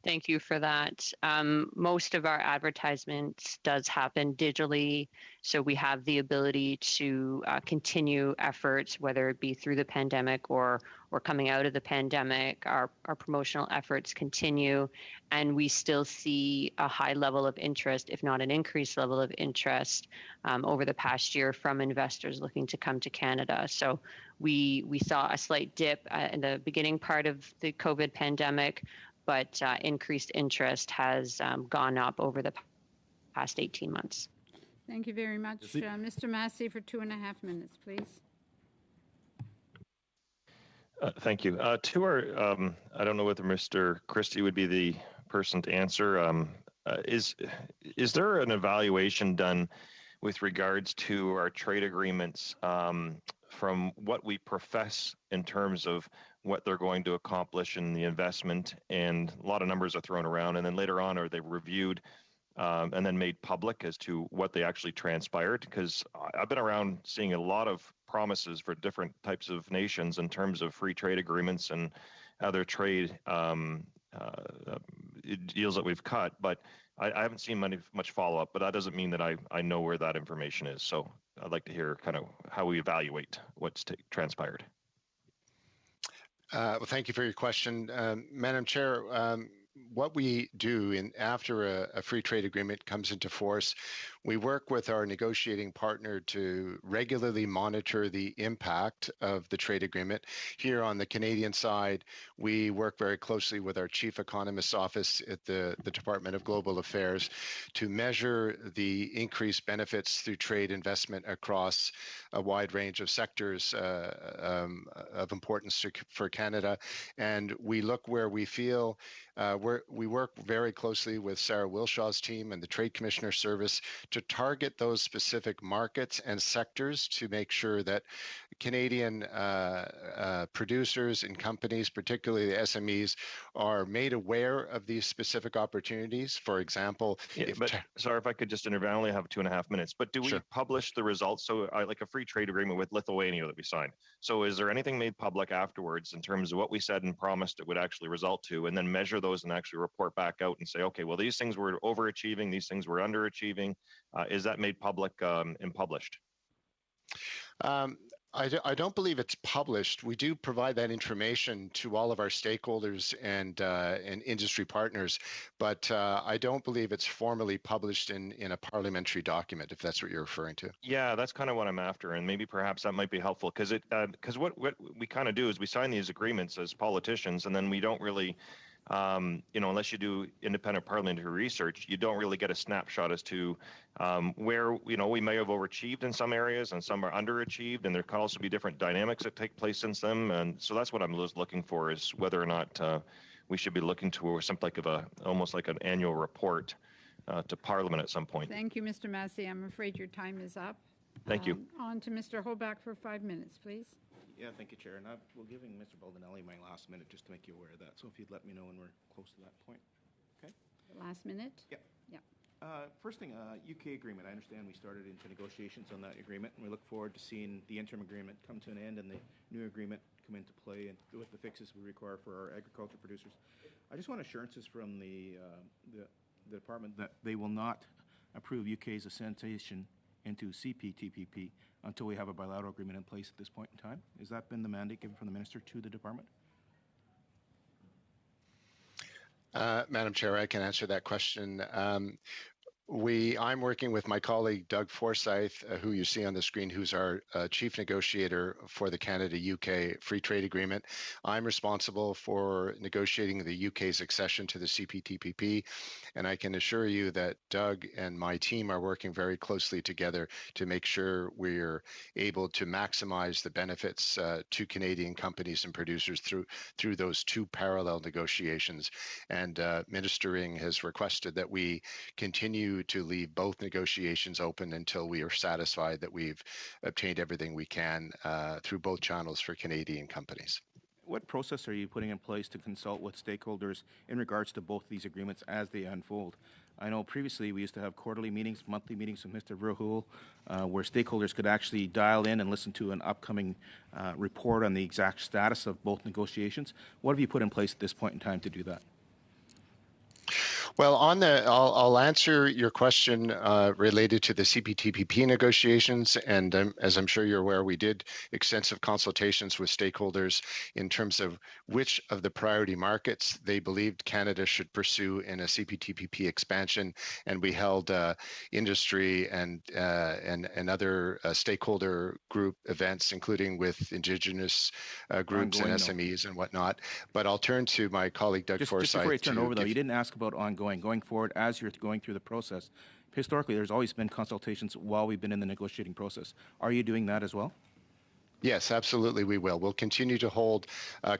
Thank you for that. Most of our advertisements does happen digitally, so we have the ability to continue efforts, whether it be through the pandemic or coming out of the pandemic. Our promotional efforts continue, and we still see a high level of interest, if not an increased level of interest, over the past year from investors looking to come to Canada. So we saw a slight dip in the beginning part of the COVID pandemic, but increased interest has gone up over the past 18 months. Thank you very much. Mr. Massey for 2.5 minutes, please. Thank you. To our, I don't know whether Mr. Christie would be the person to answer. Is there an evaluation done with regards to our trade agreements from what we profess in terms of what they're going to accomplish in the investment, and a lot of numbers are thrown around, and then later on are they reviewed and then made public as to what they actually transpired? Because I've been around seeing a lot of promises for different types of nations in terms of free trade agreements and other trade deals that we've cut, but I haven't seen much follow-up, but that doesn't mean that I know where that information is. So I'd like to hear kind of how we evaluate what's transpired. Well, thank you for your question. Madam Chair, what we do after a free trade agreement comes into force, we work with our negotiating partner to regularly monitor the impact of the trade agreement. Here on the Canadian side, we work very closely with our Chief Economist's office at the Department of Global Affairs to measure the increased benefits through trade investment across a wide range of sectors of importance for Canada. And we look where we feel we work very closely with Sarah Wilshaw's team and the Trade Commissioner Service to target those specific markets and sectors to make sure that Canadian producers and companies, particularly the SMEs, are made aware of these specific opportunities. For example, sorry if I could just intervene. I only have 2.5 minutes, but do we publish the results? So like a free trade agreement with Lithuania that we signed. So is there anything made public afterwards in terms of what we said and promised it would actually result to, and then measure those and actually report back out and say, okay, well, these things were overachieving, these things were underachieving. Is that made public and published? I don't believe it's published. We do provide that information to all of our stakeholders and industry partners, but I don't believe it's formally published in a parliamentary document, if that's what you're referring to. Yeah, that's kind of what I'm after, and maybe perhaps that might be helpful, because what we kind of do is we sign these agreements as politicians, and then we don't really unless you do independent parliamentary research, you don't really get a snapshot as to where, we may have overachieved in some areas and some are underachieved, and there can also be different dynamics that take place in them. And so that's what I'm looking for, is whether or not we should be looking to something like almost like an annual report to Parliament at some point. Thank you, Mr. Massey. I'm afraid your time is up. Thank you. On to Mr. Hoback for 5 minutes, please. Yeah, thank you, Chair. And we're giving Mr. Baldinelli my last minute just to make you aware of that. So if you'd let me know when we're close to that point. Okay? Last minute? Yeah. First thing, UK agreement. I understand we started into negotiations on that agreement, and we look forward to seeing the interim agreement come to an end and the new agreement come into play, and with the fixes we require for our agriculture producers. I just want assurances from the department that they will not approve UK's accession into CPTPP until we have a bilateral agreement in place at this point in time. Has that been the mandate given from the minister to the department? Madam Chair, I can answer that question. I'm working with my colleague Doug Forsyth, who you see on the screen, who's our chief negotiator for the Canada-UK Free Trade Agreement. I'm responsible for negotiating the UK's accession to the CPTPP, and I can assure you that Doug and my team are working very closely together to make sure we're able to maximize the benefits to Canadian companies and producers through those two parallel negotiations. And Minister Ing has requested that we continue to leave both negotiations open until we are satisfied that we've obtained everything we can through both channels for Canadian companies. What process are you putting in place to consult with stakeholders in regards to both these agreements as they unfold? I know previously we used to have quarterly meetings, monthly meetings with Mr. Verhoeven, where stakeholders could actually dial in and listen to an upcoming report on the exact status of both negotiations. What have you put in place at this point in time to do that? Well, I'll answer your question related to the CPTPP negotiations, and as I'm sure you're aware, we did extensive consultations with stakeholders in terms of which of the priority markets they believed Canada should pursue in a CPTPP expansion, and we held industry and other stakeholder group events, including with Indigenous groups and SMEs and whatnot. But I'll turn to my colleague Doug Forsyth. Just before you turn over, though, you didn't ask about ongoing. Going forward, as you're going through the process, historically, there's always been consultations while we've been in the negotiating process. Are you doing that as well? Yes, absolutely, we will. We'll continue to hold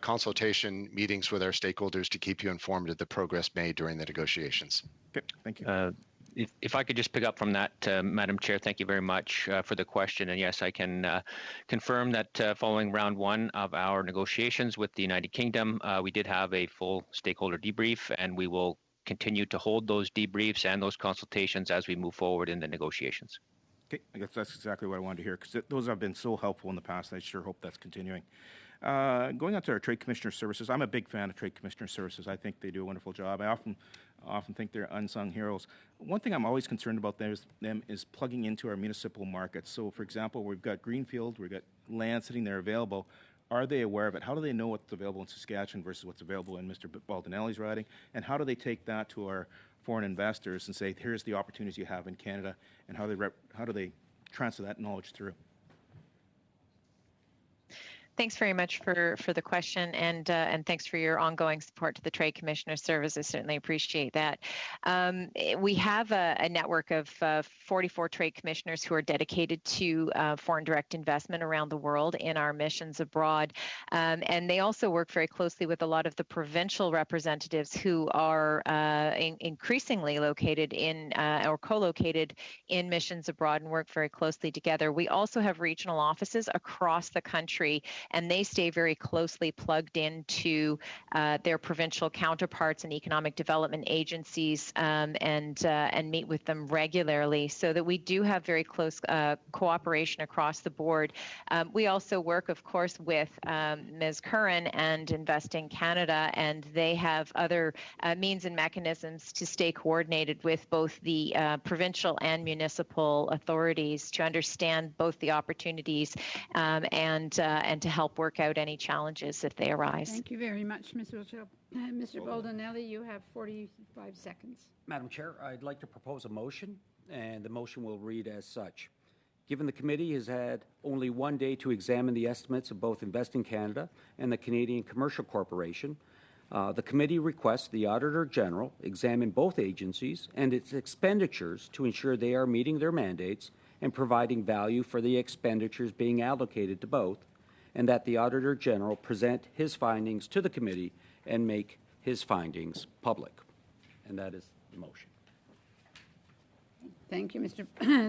consultation meetings with our stakeholders to keep you informed of the progress made during the negotiations. Okay, thank you. If I could just pick up from that, Madam Chair, thank you very much for the question. And yes, I can confirm that following round one of our negotiations with the United Kingdom, we did have a full stakeholder debrief, and we will continue to hold those debriefs and those consultations as we move forward in the negotiations. Okay, I guess that's exactly what I wanted to hear, because those have been so helpful in the past. I sure hope that's continuing. Going on to our Trade Commissioner Services, I'm a big fan of Trade Commissioner Services. I think they do a wonderful job. I often think they're unsung heroes. One thing I'm always concerned about them is plugging into our municipal markets. So, for example, we've got greenfield, we've got land sitting there available. Are they aware of it? How do they know what's available in Saskatchewan versus what's available in Mr. Baldinelli's riding? And how do they take that to our foreign investors and say, here's the opportunities you have in Canada, and how do they transfer that knowledge through? Thanks very much for the question, and thanks for your ongoing support to the Trade Commissioner Service. I certainly appreciate that. We have a network of 44 trade commissioners who are dedicated to foreign direct investment around the world in our missions abroad, and they also work very closely with a lot of the provincial representatives who are increasingly located in or co-located in missions abroad and work very closely together. We also have regional offices across the country, and they stay very closely plugged into their provincial counterparts and economic development agencies, and meet with them regularly, so that we do have very close cooperation across the board. We also work, of course, with Ms. Curran and Investing Canada, and they have other means and mechanisms to stay coordinated with both the provincial and municipal authorities to understand both the opportunities and to help work out any challenges if they arise. Thank you very much, Ms. Wiltshire. Mr. Baldinelli, you have 45 seconds. Madam Chair, I'd like to propose a motion, and the motion will read as such. Given the committee has had only one day to examine the estimates of both Investing Canada and the Canadian Commercial Corporation, the committee requests the Auditor General examine both agencies and its expenditures to ensure they are meeting their mandates and providing value for the expenditures being allocated to both, and that the Auditor General present his findings to the committee and make his findings public. And that is the motion. Thank you, Mr.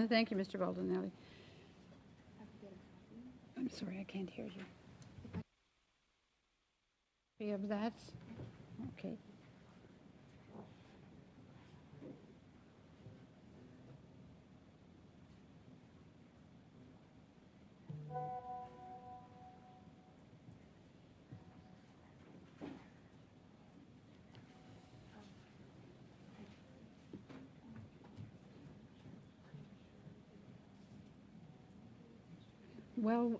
Thank you, Mr. Baldinelli. I'm sorry, I can't hear you. We have that? Okay. Well,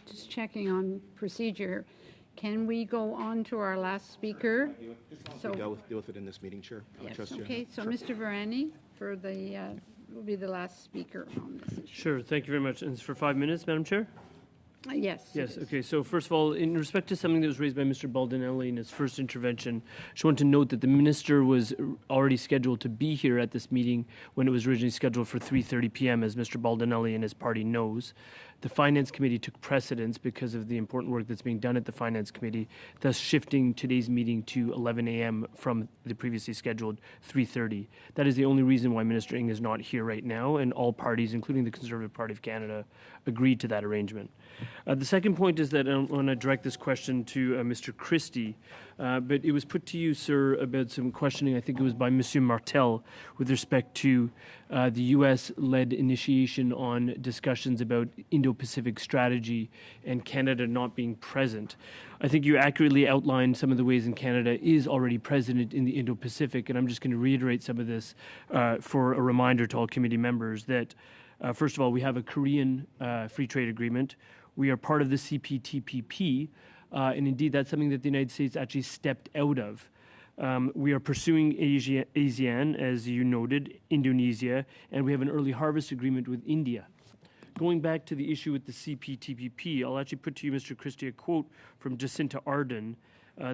just checking on procedure. Can we go on to our last speaker? So deal with it in this meeting, Chair. Yes, okay. So Mr. Varani will be the last speaker on this issue. Sure. Thank you very much. And it's for 5 minutes, Madam Chair? Yes. Yes. Okay. So first of all, in respect to something that was raised by Mr. Baldinelli in his first intervention, I just want to note that the minister was already scheduled to be here at this meeting when it was originally scheduled for 3:30 p.m., as Mr. Baldinelli and his party knows. The Finance Committee took precedence because of the important work that's being done at the Finance Committee, thus shifting today's meeting to 11 a.m. from the previously scheduled 3:30. That is the only reason why Minister Ng is not here right now, and all parties, including the Conservative Party of Canada, agreed to that arrangement. The second point is that I want to direct this question to Mr. Christie, but it was put to you, sir, about some questioning, I think it was by Monsieur Martel, with respect to the U.S.-led initiation on discussions about Indo-Pacific strategy and Canada not being present. I think you accurately outlined some of the ways in Canada is already present in the Indo-Pacific, and I'm just going to reiterate some of this for a reminder to all committee members that, first of all, we have a Korean free trade agreement. We are part of the CPTPP, and indeed that's something that the United States actually stepped out of. We are pursuing ASEAN, as you noted, Indonesia, and we have an early harvest agreement with India. Going back to the issue with the CPTPP, I'll actually put to you, Mr. Christie, a quote from Jacinta Ardern,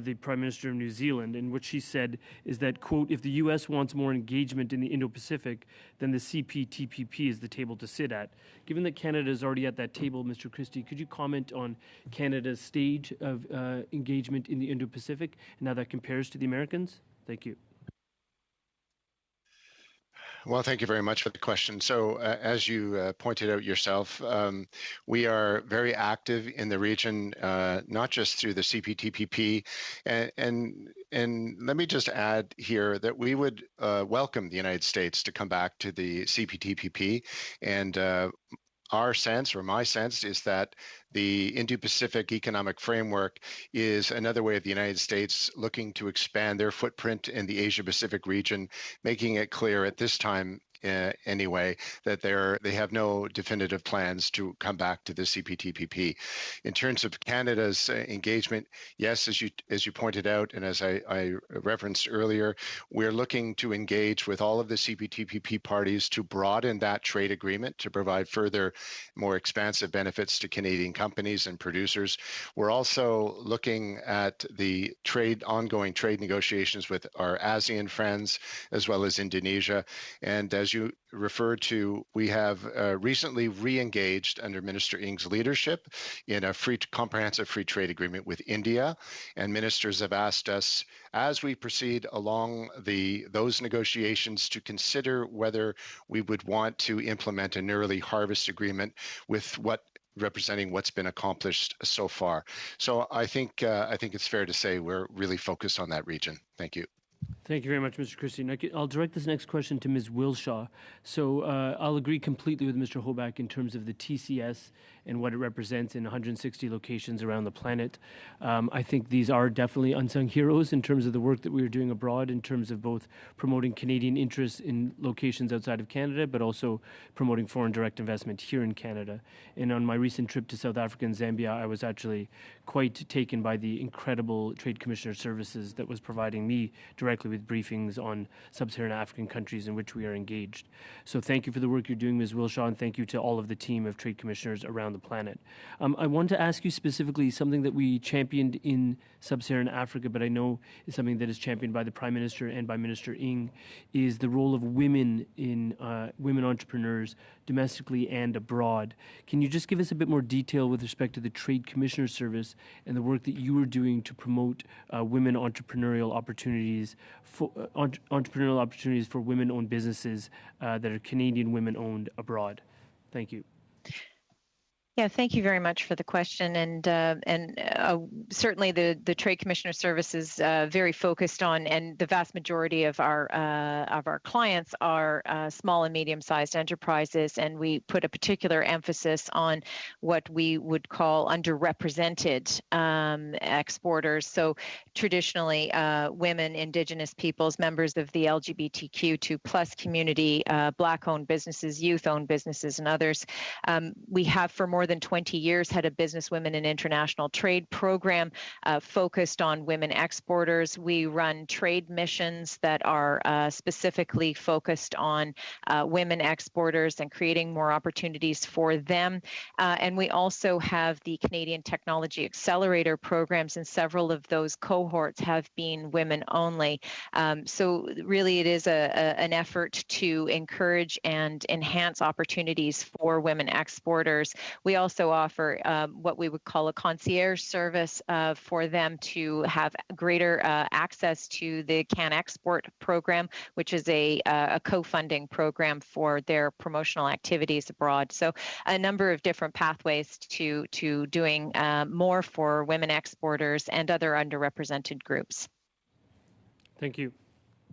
the Prime Minister of New Zealand, and what she said is that, quote, if the U.S. wants more engagement in the Indo-Pacific, then the CPTPP is the table to sit at. Given that Canada is already at that table, Mr. Christie, could you comment on Canada's stage of engagement in the Indo-Pacific and how that compares to the Americans? Thank you. Well, thank you very much for the question. So, as you pointed out yourself, we are very active in the region, not just through the CPTPP, and let me just add here that we would welcome the United States to come back to the CPTPP, and our sense, or my sense, is that the Indo-Pacific Economic Framework is another way of the United States looking to expand their footprint in the Asia-Pacific region, making it clear at this time anyway, that they have no definitive plans to come back to the CPTPP. In terms of Canada's engagement, yes, as you pointed out, and as I referenced earlier, we're looking to engage with all of the CPTPP parties to broaden that trade agreement to provide further, more expansive benefits to Canadian companies and producers. We're also looking at the ongoing trade negotiations with our ASEAN friends, as well as Indonesia. And as you referred to, we have recently re-engaged under Minister Ng's leadership in a comprehensive free trade agreement with India. And ministers have asked us, as we proceed along those negotiations, to consider whether we would want to implement an early harvest agreement with representing what's been accomplished so far. So I think it's fair to say we're really focused on that region. Thank you. Thank you very much, Mr. Christie. I'll direct this next question to Ms. Wilshaw. So I'll agree completely with Mr. Hoback in terms of the TCS and what it represents in 160 locations around the planet. I think these are definitely unsung heroes in terms of the work that we are doing abroad, in terms of both promoting Canadian interests in locations outside of Canada, but also promoting foreign direct investment here in Canada. And on my recent trip to South Africa and Zambia, I was actually quite taken by the incredible Trade Commissioner services that was providing me directly with briefings on sub-Saharan African countries in which we are engaged. So thank you for the work you're doing, Ms. Wilshaw, and thank you to all of the team of Trade Commissioners around the planet. I want to ask you specifically something that we championed in sub-Saharan Africa, but I know is something that is championed by the Prime Minister and by Minister Ng, is the role of women in women entrepreneurs domestically and abroad. Can you just give us a bit more detail with respect to the Trade Commissioner Service and the work that you are doing to promote women entrepreneurial opportunities for women-owned businesses that are Canadian women-owned abroad? Thank you. Yeah, thank you very much for the question, and certainly the Trade Commissioner Service is very focused on, and the vast majority of our clients are small and medium-sized enterprises, and we put a particular emphasis on what we would call underrepresented exporters. So traditionally, women, Indigenous peoples, members of the LGBTQ2+ community, Black-owned businesses, youth-owned businesses, and others. We have for more more than 20 years, had a Business Women in International Trade program focused on women exporters. We run trade missions that are specifically focused on women exporters and creating more opportunities for them. And we also have the Canadian Technology Accelerator programs, and several of those cohorts have been women only. So really it is an effort to encourage and enhance opportunities for women exporters. We also offer what we would call a concierge service for them to have greater access to the Can Export program, which is a co-funding program for their promotional activities abroad. So a number of different pathways to doing more for women exporters and other underrepresented groups. Thank you.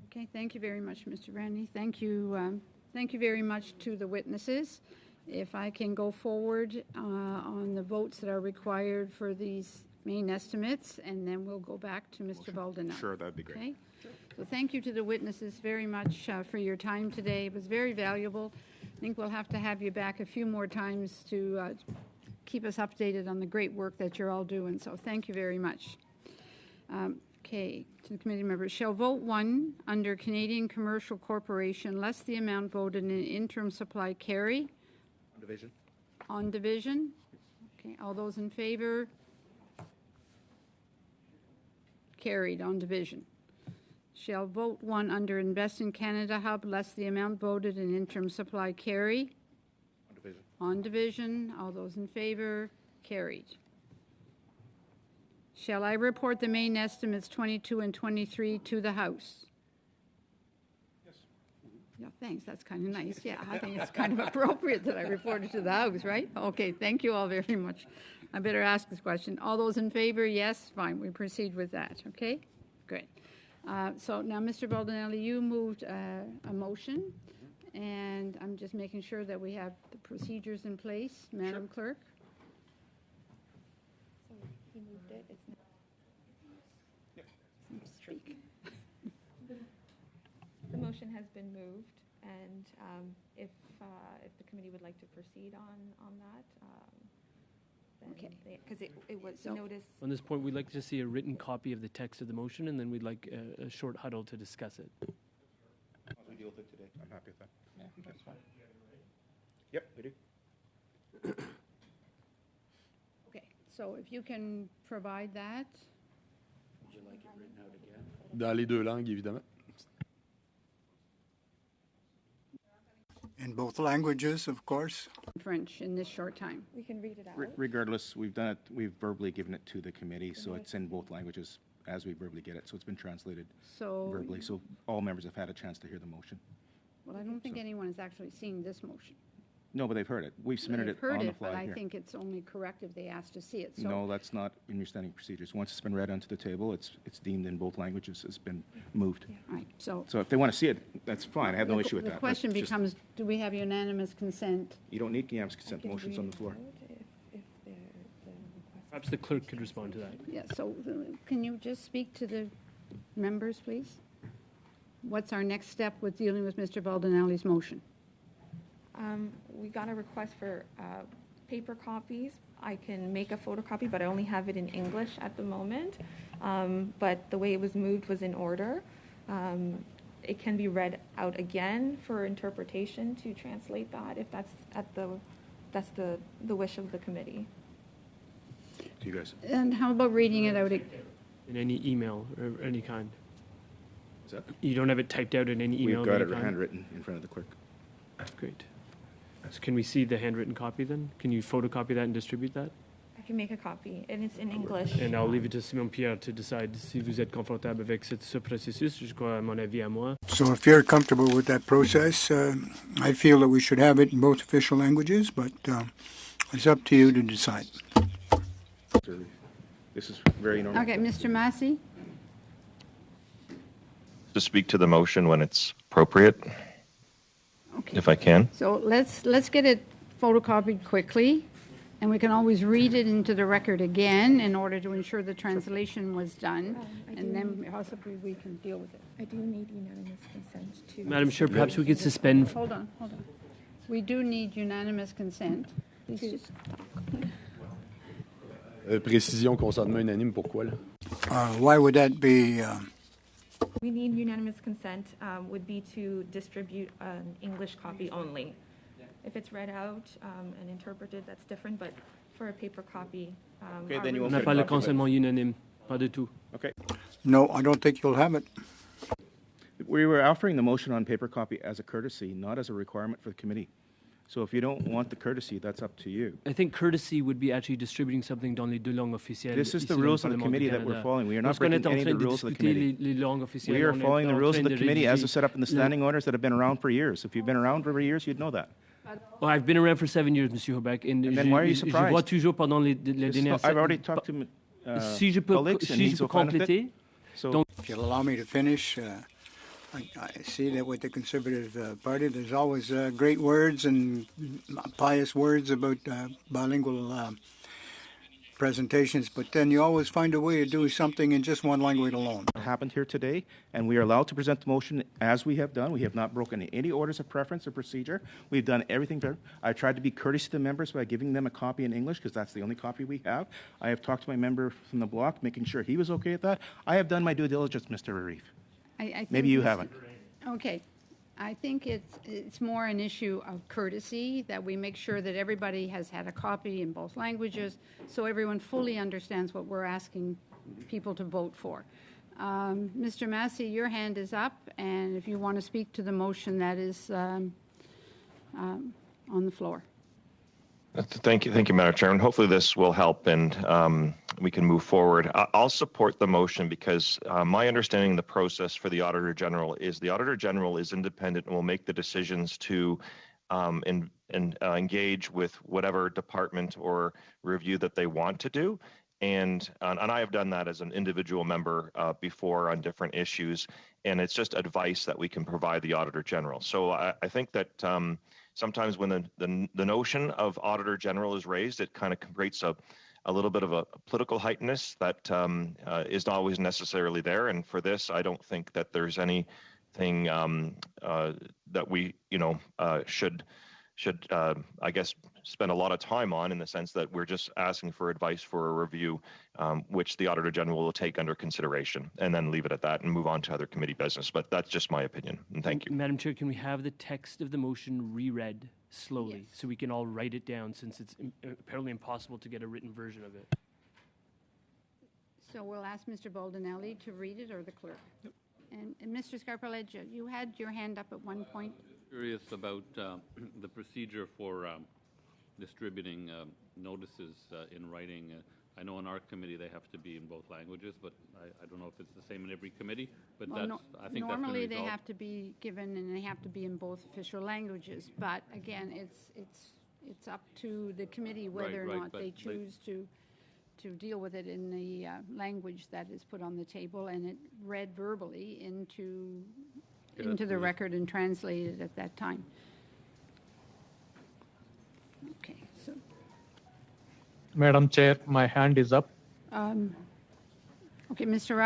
Okay, thank you very much, Mr. Brandy. Thank you very much to the witnesses. If I can go forward on the votes that are required for these main estimates, and then we'll go back to Mr. Baldinelli. Sure, that'd be great. Okay? So thank you to the witnesses very much for your time today. It was very valuable. I think we'll have to have you back a few more times to keep us updated on the great work that you're all doing. So thank you very much. Okay, to the committee members. Shall vote 1 under Canadian Commercial Corporation, less the amount voted in interim supply carry? On division. On division. Okay, all those in favor? Carried on division. Shall vote 1 under Invest in Canada Hub, less the amount voted in interim supply carry? On division. On division. All those in favor? Carried. Shall I report the main estimates 22 and 23 to the House? Yes. Yeah, thanks. That's kind of nice. Yeah, I think it's kind of appropriate that I report it to the House, right? Okay, thank you all very much. I better ask this question. All those in favor? Yes? Fine, we proceed with that. Okay? Great. So now, Mr. Baldinelli, you moved a motion, and I'm just making sure that we have the procedures in place. Madam Clerk? He moved it. It's not. Speak. The motion has been moved, and if the committee would like to proceed on that, then Okay. Because it was So- noticed. On this point, we'd like to see a written copy of the text of the motion, and then we'd like a short huddle to discuss it. As we deal with it today, I'm happy with that. Yeah, that's fine. Yep, we do. Okay, so if you can provide that. Would you like it written out again? Dans les deux langues, évidemment. In both languages, of course. French in this short time. We can read it out. Regardless, we've done it, we've verbally given it to the committee, so it's in both languages as we verbally get it. So it's been translated So, verbally, so all members have had a chance to hear the motion. well, I don't think anyone has actually seen this motion. No, but they've heard it. We've submitted They've it heard on the it, but fly I here. think it's only correct if they ask to see it. So, No, that's not in your standing procedures. Once it's been read onto the table, it's deemed in both languages as been moved. all right, so. So if they want to see it, that's fine. I have no the- issue with that. The but question just- becomes, do we have unanimous consent? You don't need unanimous consent. Motion's on the floor. Perhaps the clerk could respond to that. Yeah, so can you just speak to the members, please? What's our next step with dealing with Mr. Baldinelli's motion? We got a request for paper copies. I can make a photocopy, but I only have it in English at the moment. But the way it was moved was in order. It can be read out again for interpretation to translate that, if that's the wish of the committee. To you guys. And how about reading it out? In any email or any kind. Is that? You don't have it typed out in any email? We've of got any it kind? handwritten in front of the clerk. Great. So can we see the handwritten copy then? Can you photocopy that and distribute that? I can make a copy, and it's in English. And I'll leave it to Simon Pierre to decide si vous êtes confortable avec ce processus. Je crois, à mon avis, à moi. So if you're comfortable with that process, I feel that we should have it in both official languages, but it's up to you to decide. This is very normal. Okay, Mr. Massey? To speak to the motion when it's appropriate, if I can. So let's get it photocopied quickly, and we can always read it into the record again in order to ensure the translation was done, and then possibly we can deal with it. I do need unanimous consent to. Madam Chair, perhaps we could suspend. Hold on. We do need unanimous consent. Please just talk. Précision, consentement unanime, pourquoi là? Why would that be? We need unanimous consent would be to distribute an English copy only. If it's read out and interpreted, that's different, but for a paper copy. Okay, then you On won't n'a get pas a le copy of it. consentement unanime, pas du tout. Okay. No, I don't think you'll have it. We were offering the motion on paper copy as a courtesy, not as a requirement for the committee. So if you don't want the courtesy, that's up to you. I think courtesy would be actually distributing something dans les deux langues officielles. This is ici the dans le rules of the Parlement committee du that we're Canada. following. We are not Lorsqu'on est breaking en any of train the de rules of the discuter committee. les langues officielles, We are on est following the en rules of train the de committee as rédiger is set up in the le- standing orders that have been around for years. If you've been around for years, you'd know that. Well, I've been around for 7 years, Monsieur Hobeck, and And then why are you je vois surprised? toujours pendant les dernières. I've already talked to Si je peux, colleagues, and si he's je peux fine with it. compléter. So Donc, If you'll allow me to finish, I see that with the Conservative Party, there's always great words and pious words about bilingual presentations, but then you always find a way to do something in just one language alone. What happened here today, and we are allowed to present the motion as we have done. We have not broken any orders of preference or procedure. We've done everything fair. I tried to be courteous to the members by giving them a copy in English because that's the only copy we have. I have talked to my member from the block, making sure he was okay with that. I have done my due diligence, Mr. Arif. I think Maybe you this- haven't. Okay. I think it's more an issue of courtesy that we make sure that everybody has had a copy in both languages so everyone fully understands what we're asking people to vote for. Mr. Massey, your hand is up, and if you want to speak to the motion that is on the floor. Thank you, Madam Chair, and hopefully this will help and we can move forward. I'll support the motion because my understanding of the process for the Auditor General is the Auditor General is independent and will make the decisions to engage with whatever department or review that they want to do. And I have done that as an individual member before on different issues, and it's just advice that we can provide the Auditor General. So I think that sometimes when the notion of Auditor General is raised, it kind of creates a little bit of a political heightenedness that is not always necessarily there. And for this, I don't think that there's anything that we should I guess spend a lot of time on, in the sense that we're just asking for advice for a review, which the Auditor General will take under consideration, and then leave it at that and move on to other committee business. But that's just my opinion, and thank you. Madam Chair, can we have the text of the motion reread slowly so we can all write it down, since it's apparently impossible to get a written version of it? So we'll ask Mr. Baldinelli to read it, or the clerk. And Mr. Scarpaleggia, you had your hand up at one point. Curious about the procedure for distributing notices in writing. I know in our committee they have to be in both languages, but I don't know if it's the same in every committee. But Well, I think normally that's they been resolved. have to be given, and they have to be in both official languages. But again, it's up to the committee whether or Right, not but they choose to deal with it in the language that is put on the table, and it read verbally into the record and translated at that time. Okay, so Madam Chair, my hand is up. okay, Mr.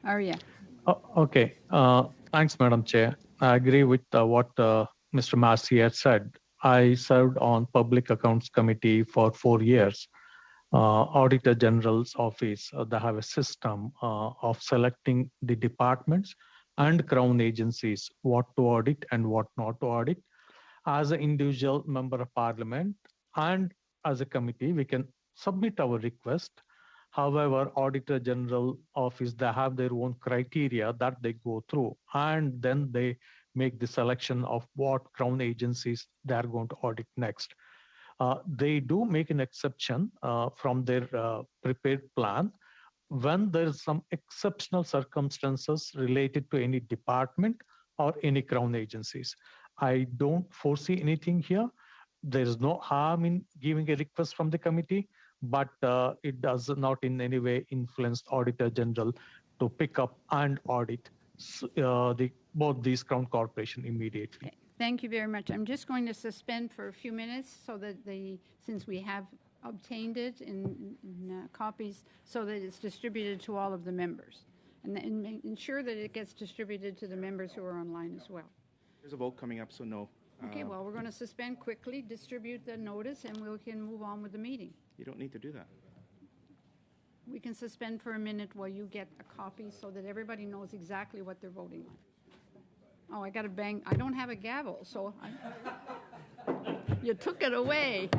Arya. Okay. Thanks, Madam Chair. I agree with what Mr. Massey had said. I served on Public Accounts Committee for 4 years. Auditor General's office, they have a system of selecting the departments and Crown agencies what to audit and what not to audit. As an individual member of Parliament and as a committee, we can submit our request. However, Auditor General office, they have their own criteria that they go through, and then they make the selection of what Crown agencies they are going to audit next. They do make an exception from their prepared plan when there is some exceptional circumstances related to any department or any Crown agencies. I don't foresee anything here. There is no harm in giving a request from the committee, but it does not in any way influence Auditor General to pick up and audit both these Crown Corporation immediately. Okay. Thank you very much. I'm just going to suspend for a few minutes so that since we have obtained it in copies, so that it's distributed to all of the members, and ensure that it gets distributed to the members who are online as well. There's a vote coming up, so no. Okay, well, we're going to suspend quickly, distribute the notice, and we can move on with the meeting. You don't need to do that. We can suspend for a minute while you get a copy so that everybody knows exactly what they're voting on. Oh, I got to bang. I don't have a gavel, so you took it away.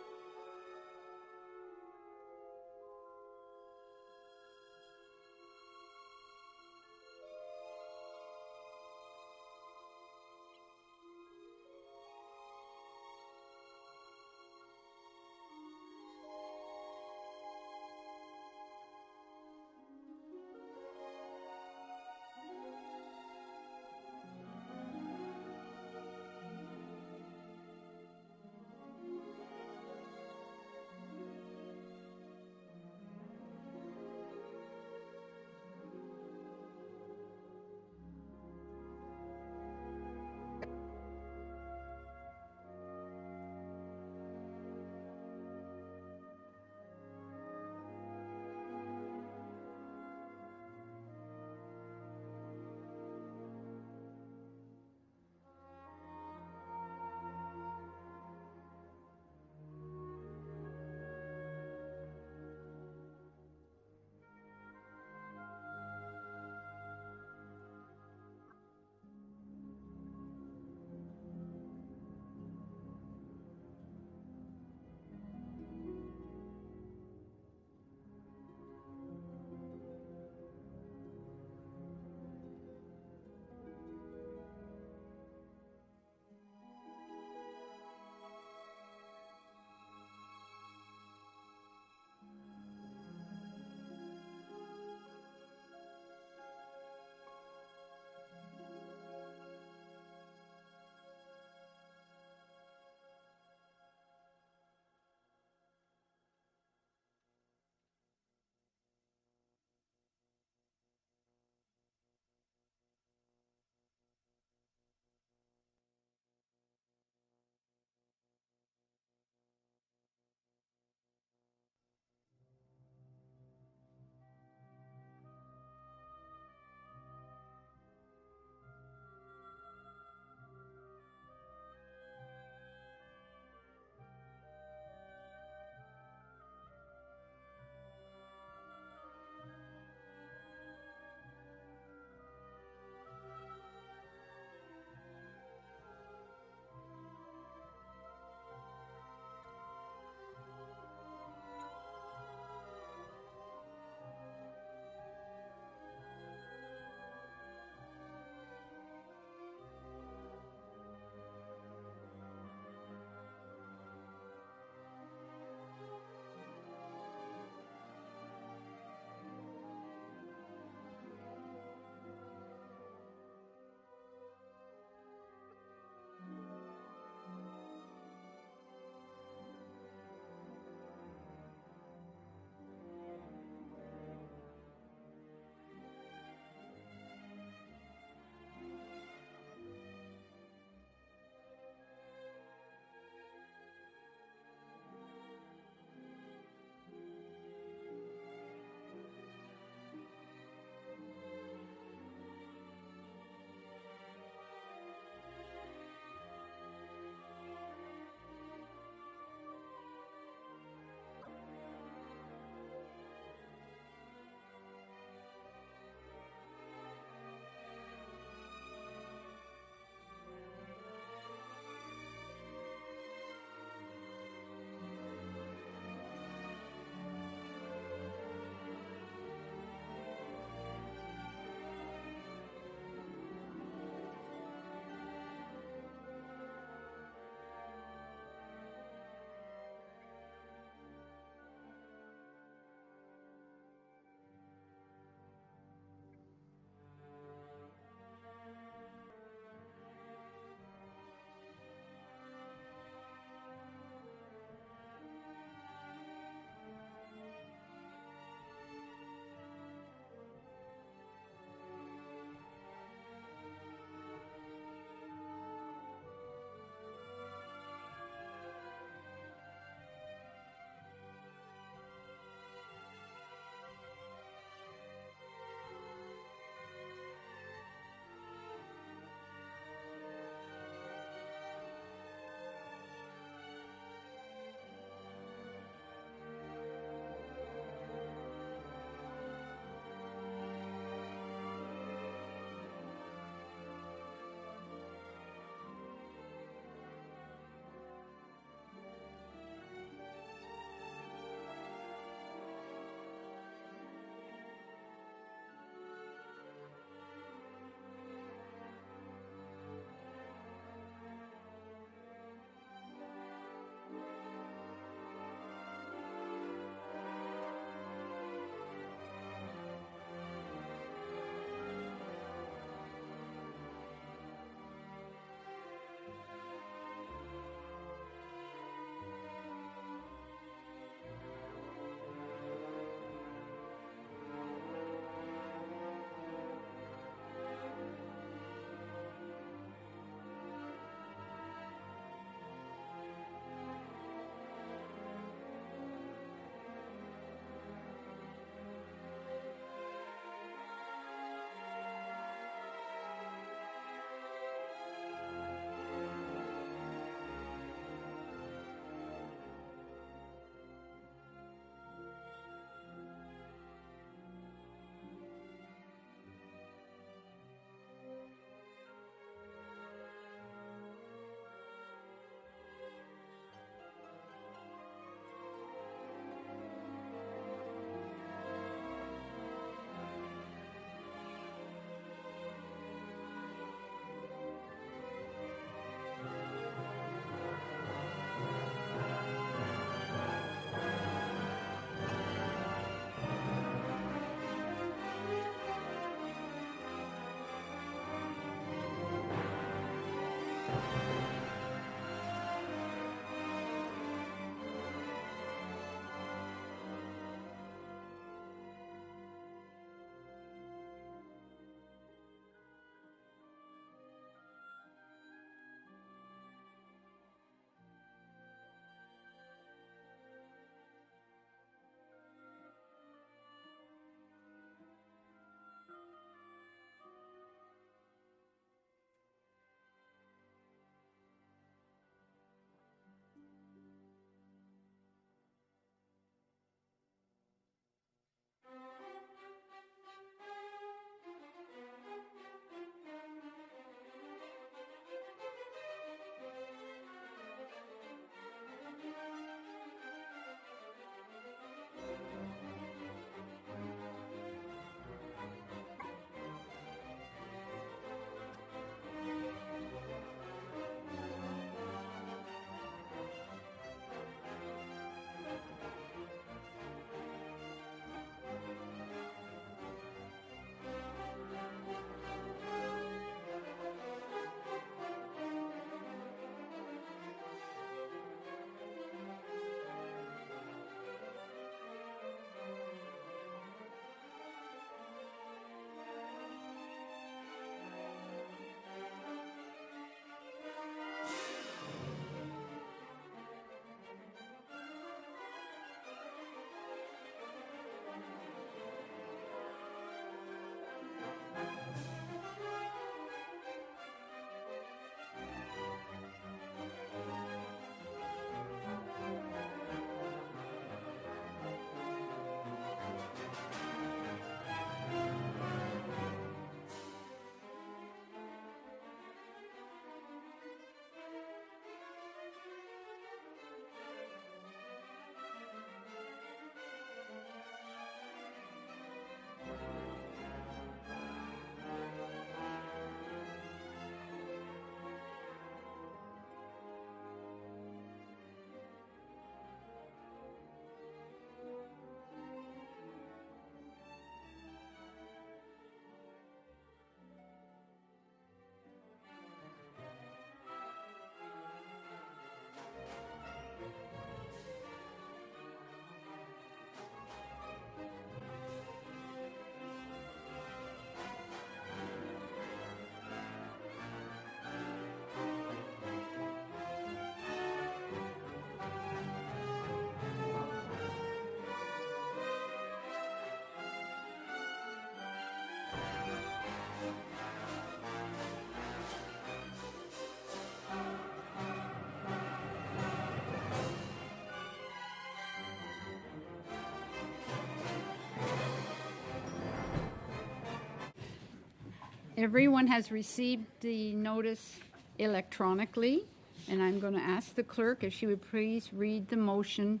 Everyone has received the notice electronically, and I'm going to ask the clerk if she would please read the motion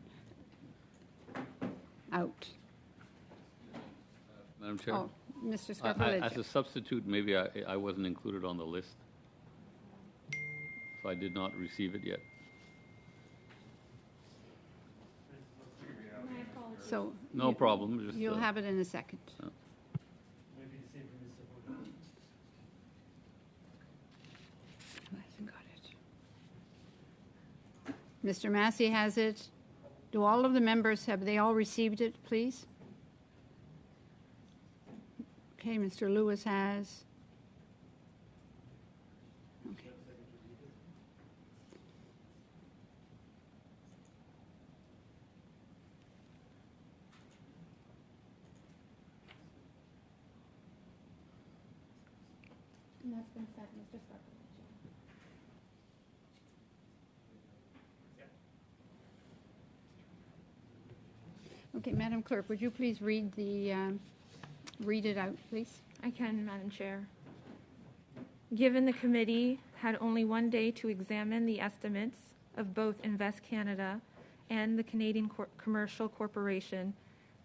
out. Madam Chair? Oh, Mr. As Scarpaleggia. a substitute, maybe I wasn't included on the list, so I did not receive it yet. So No problem. Just, you'll have it in a second. Who hasn't got it? Mr. Massey has it. Do all of the members, have they all received it, please? Okay, Mr. Lewis has. Okay. And that's been sent, Mr. Scarpaleggia. Okay, Madam Clerk, would you please read it out, please? I can, Madam Chair. Given the committee had only one day to examine the estimates of both Invest Canada and the Canadian Commercial Corporation,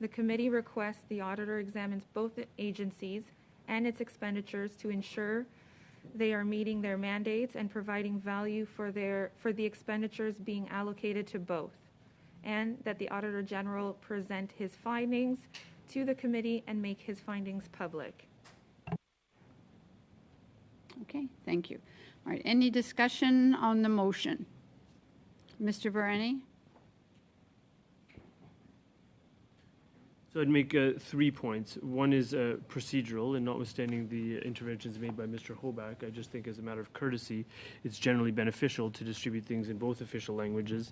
the committee requests the auditor examines both agencies and its expenditures to ensure they are meeting their mandates and providing value for the expenditures being allocated to both, and that the Auditor General present his findings to the committee and make his findings public. Okay, thank you. All right, any discussion on the motion? Mr. Barani? So I'd make 3 points. One is procedural, and notwithstanding the interventions made by Mr. Hoback, I just think as a matter of courtesy, it's generally beneficial to distribute things in both official languages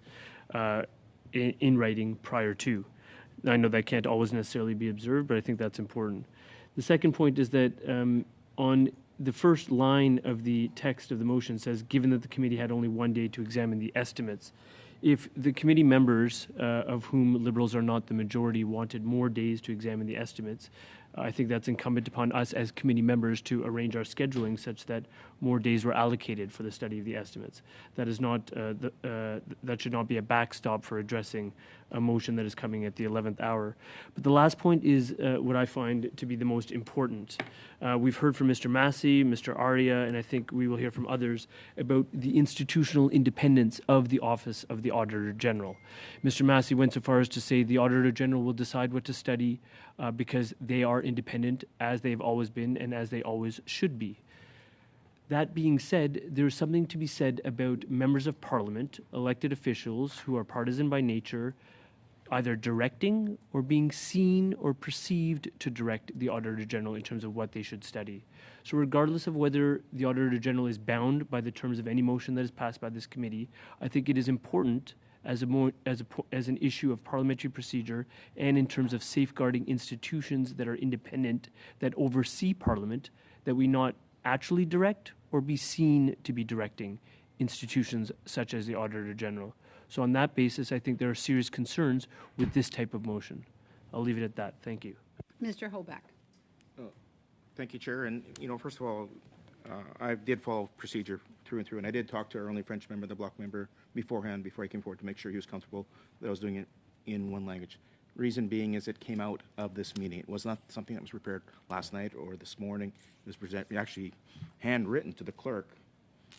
in writing prior to. I know that can't always necessarily be observed, but I think that's important. The second point is that on the first line of the text of the motion says, given that the committee had only one day to examine the estimates, if the committee members, of whom Liberals are not the majority, wanted more days to examine the estimates, I think that's incumbent upon us as committee members to arrange our scheduling such that more days were allocated for the study of the estimates. That is not that should not be a backstop for addressing a motion that is coming at the 11th hour. But the last point is what I find to be the most important. We've heard from Mr. Massey, Mr. Aria, and I think we will hear from others about the institutional independence of the Office of the Auditor General. Mr. Massey went so far as to say the Auditor General will decide what to study because they are independent, as they've always been and as they always should be. That being said, there's something to be said about members of Parliament, elected officials who are partisan by nature, either directing or being seen or perceived to direct the Auditor General in terms of what they should study. So regardless of whether the Auditor General is bound by the terms of any motion that is passed by this committee, I think it is important as an issue of parliamentary procedure and in terms of safeguarding institutions that are independent, that oversee Parliament, that we not actually direct or be seen to be directing institutions such as the Auditor General. So on that basis, I think there are serious concerns with this type of motion. I'll leave it at that. Thank you. Mr. Hoback. Thank you, Chair. And, first of all, I did follow procedure through and through, and I did talk to our only French member, the bloc member, beforehand, before I came forward, to make sure he was comfortable that I was doing it in one language. Reason being is it came out of this meeting. It was not something that was prepared last night or this morning. It was actually handwritten to the clerk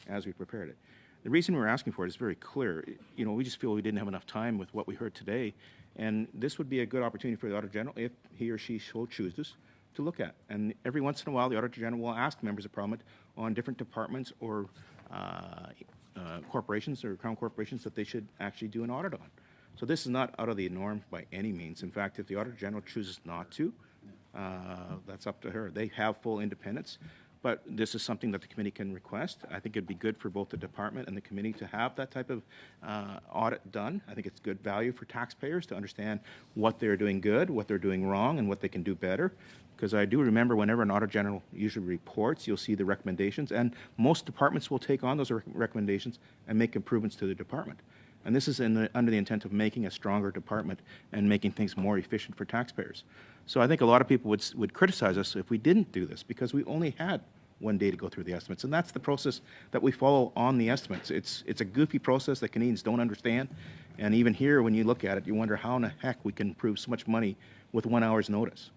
as we prepared it. The reason we're asking for it is very clear. We just feel we didn't have enough time with what we heard today, and this would be a good opportunity for the Auditor General, if he or she so chooses, to look at. And every once in a while, the Auditor General will ask members of Parliament on different departments or corporations or crown corporations that they should actually do an audit on. So this is not out of the norm by any means. In fact, if the Auditor General chooses not to, that's up to her. They have full independence, but this is something that the committee can request. I think it'd be good for both the department and the committee to have that type of audit done. I think it's good value for taxpayers to understand what they're doing good, what they're doing wrong, and what they can do better. Because I do remember whenever an Auditor General usually reports, you'll see the recommendations, and most departments will take on those recommendations and make improvements to the department. And this is under the intent of making a stronger department and making things more efficient for taxpayers. So I think a lot of people would criticize us if we didn't do this, because we only had one day to go through the estimates. And that's the process that we follow on the estimates. It's a goofy process that Canadians don't understand. And even here, when you look at it, you wonder how in the heck we can approve so much money with 1 hour's notice.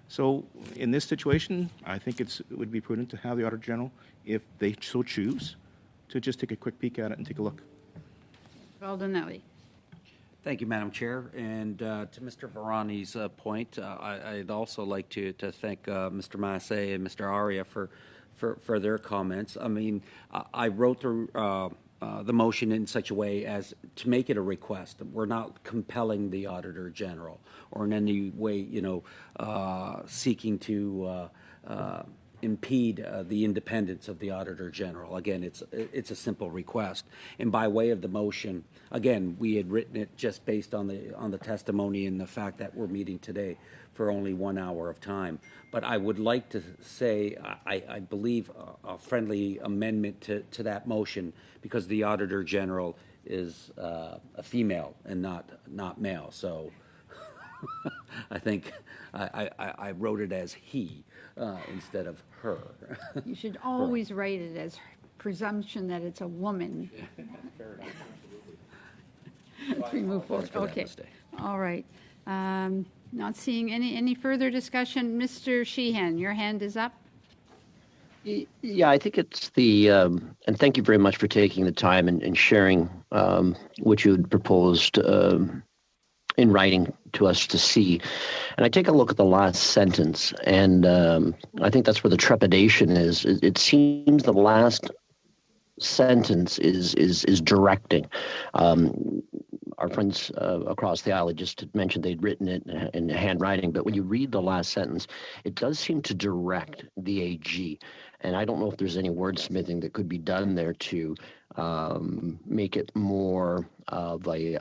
So in this situation, I think it would be prudent to have the Auditor General, if they so choose, to just take a quick peek at it and take a look. Baldinelli. Thank you, Madam Chair. And to Mr. Varani's point, I'd also like to thank Mr. Massey and Mr. Aria for their comments. I mean, I wrote the motion in such a way as to make it a request. We're not compelling the Auditor General or in any way, seeking to impede the independence of the Auditor General. Again, it's a simple request. And by way of the motion, again, we had written it just based on the testimony and the fact that we're meeting today for only 1 hour of time. But I would like to say, I believe a friendly amendment to that motion, because the Auditor General is a female and not male. So I think I wrote it as he instead of her. You should always write it as presumption that it's a woman. Fair As we move forward. for that Okay. mistake. All right. Not seeing any further discussion. Mr. Sheehan, your hand is up. Yeah, I think it's and thank you very much for taking the time and sharing what you had proposed in writing to us to see. And I take a look at the last sentence, and I think that's where the trepidation is. It seems the last sentence is directing. Our friends across the aisle had just mentioned they'd written it in handwriting, but when you read the last sentence, it does seem to direct the AG. And I don't know if there's any wordsmithing that could be done there to make it more of a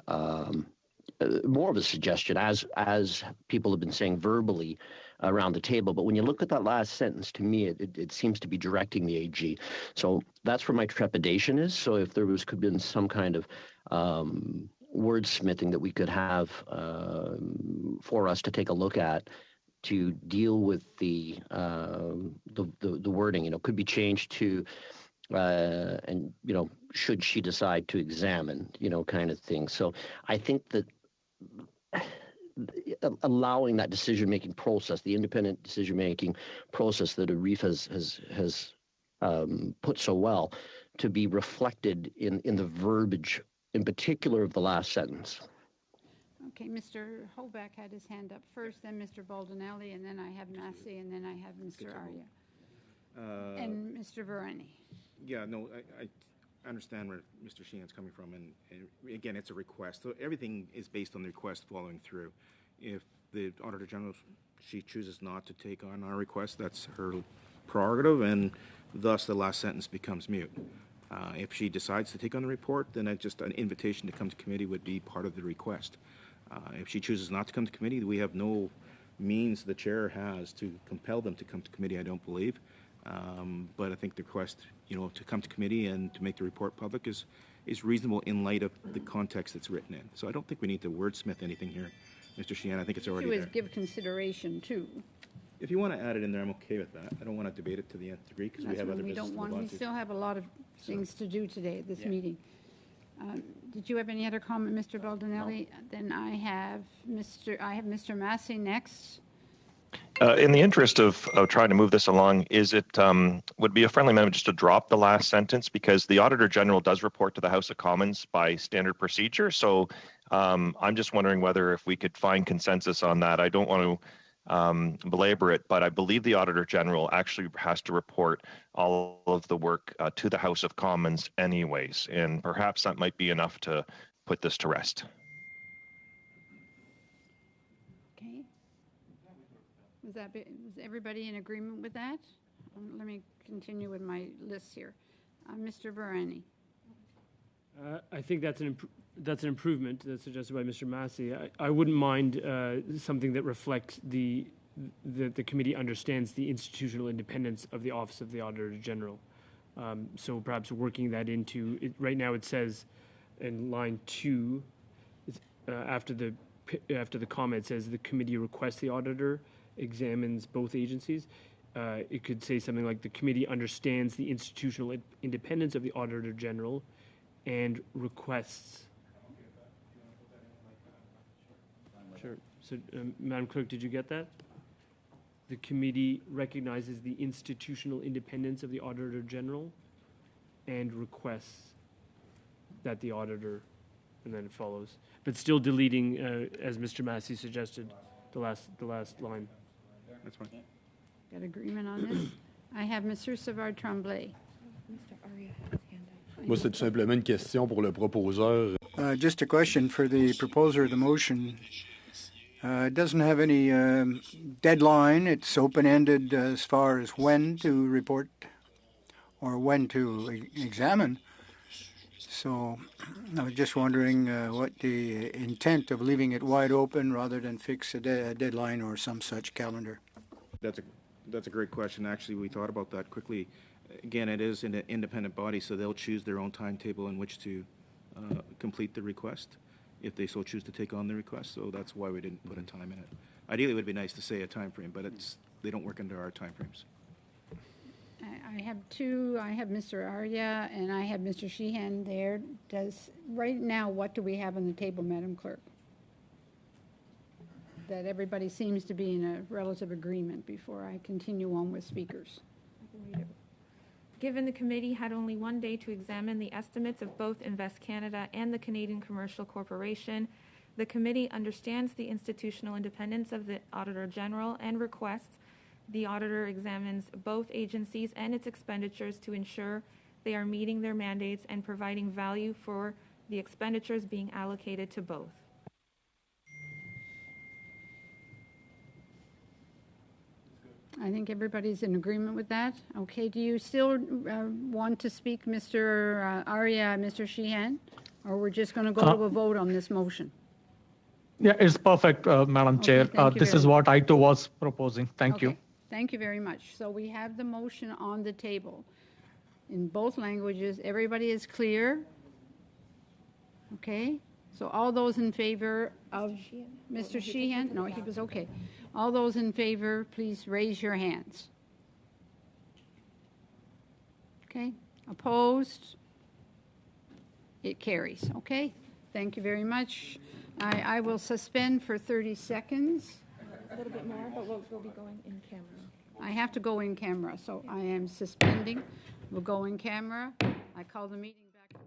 suggestion, as people have been saying verbally around the table. But when you look at that last sentence, to me, it seems to be directing the AG. So that's where my trepidation is. So if there could have been some kind of wordsmithing that we could have for us to take a look at to deal with the wording, could be changed to and should she decide to examine, kind of thing. So I think that allowing that decision-making process, the independent decision-making process that Arif has put so well, to be reflected in the verbiage, in particular of the last sentence. Okay, Mr. Hoback had his hand up first, then Mr. Baldinelli, and then I have Massey, and then I have Mr. Aria. And Mr. Varani. Yeah, no, I understand where Mr. Sheehan's coming from, and again, it's a request. So everything is based on the request following through. If the Auditor General, she chooses not to take on our request, that's her prerogative, and thus the last sentence becomes mute. If she decides to take on the report, then just an invitation to come to committee would be part of the request. If she chooses not to come to committee, we have no means the chair has to compel them to come to committee, I don't believe. But I think the request, to come to committee and to make the report public is reasonable in light of the context it's written in. So I don't think we need to wordsmith anything here, Mr. Sheehan. I think it's already She there. was give consideration too. If you want to add it in there, I'm okay with that. I don't want to debate it to the nth degree because we have other business to move on We to. still have a lot of things to do today at this meeting. Did you have any other comment, Mr. Baldinelli? No. Then I have Mr. Massey next. In the interest of trying to move this along, is it would be a friendly amendment just to drop the last sentence, because the Auditor General does report to the House of Commons by standard procedure. So I'm just wondering whether if we could find consensus on that. I don't want to belabor it, but I believe the Auditor General actually has to report all of the work to the House of Commons anyways, and perhaps that might be enough to put this to rest. Okay. Was everybody in agreement with that? Let me continue with my list here. Mr. Varani. I think that's an improvement that's suggested by Mr. Massey. I wouldn't mind something that reflects the committee understands the institutional independence of the Office of the Auditor General. So perhaps working that into it. Right now it says in line 2, after the comment, it says the committee requests the auditor examines both agencies. it could say something like the committee understands the institutional independence of the Auditor General and requests. Sure. So, Madam Clerk, did you get that? The committee recognizes the institutional independence of the Auditor General and requests that the auditor, and then it follows. But still deleting, as Mr. Massey suggested, the last line. That's fine. Got agreement on this? I have Monsieur Savard Tremblay. Moi, c'est tout simplement une question pour le proposeur. Just a question for the proposer of the motion. It doesn't have any deadline. It's open-ended as far as when to report or when to examine. So I was just wondering what the intent of leaving it wide open rather than fix a deadline or some such calendar. That's a great question. Actually, we thought about that quickly. Again, it is an independent body, so they'll choose their own timetable in which to complete the request, if they so choose to take on the request. So that's why we didn't put a time in it. Ideally, it would be nice to say a time frame, but they don't work under our time frames. I have two. I have Mr. Arya and I have Mr. Sheehan there. Right now, what do we have on the table, Madam Clerk? That everybody seems to be in a relative agreement before I continue on with speakers. Given the committee had only one day to examine the estimates of both Invest Canada and the Canadian Commercial Corporation, the committee understands the institutional independence of the Auditor General and requests the auditor examines both agencies and its expenditures to ensure they are meeting their mandates and providing value for the expenditures being allocated to both. I think everybody's in agreement with that. Okay, do you still want to speak, Mr. Arya, Mr. Sheehan? Or we're just going to go to a vote on this motion? Yeah, it's perfect, Madam Chair. This is what I too was proposing. Thank you. Thank you very much. So we have the motion on the table in both languages. Everybody is clear? Okay. So all those in favor of Mr. Sheehan? No, he was okay. All those in favor, please raise your hands. Okay. Opposed? It carries. Okay. Thank you very much. I will suspend for 30 seconds. A little bit more, but we'll be going in camera. I have to go in camera, so I am suspending. We'll go in camera. I call the meeting back to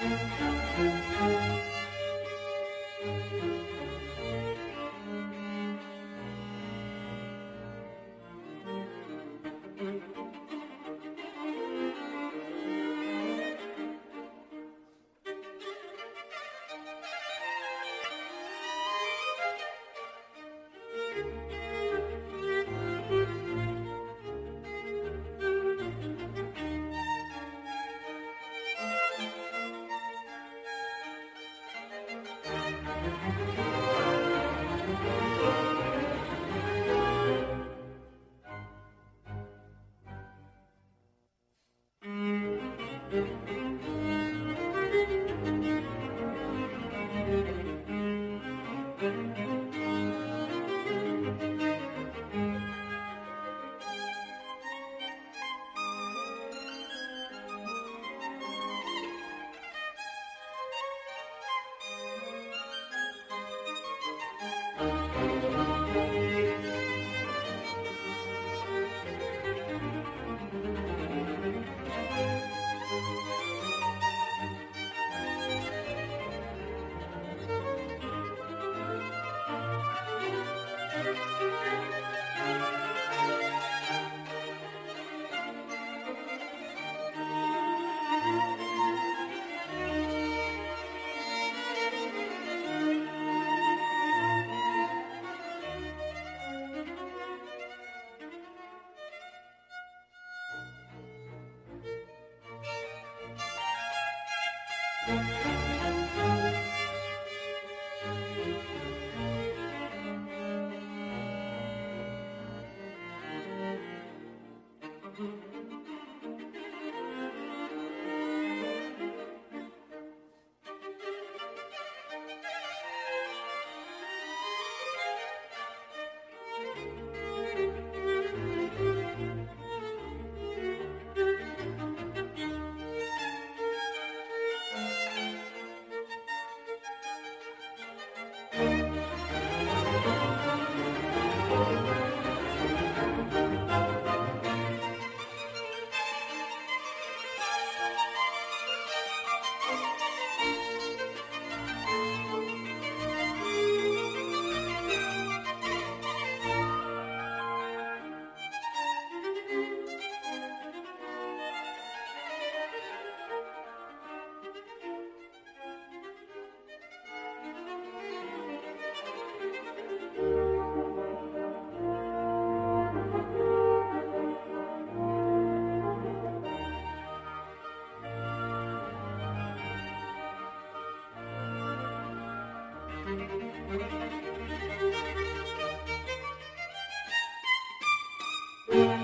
Thank you.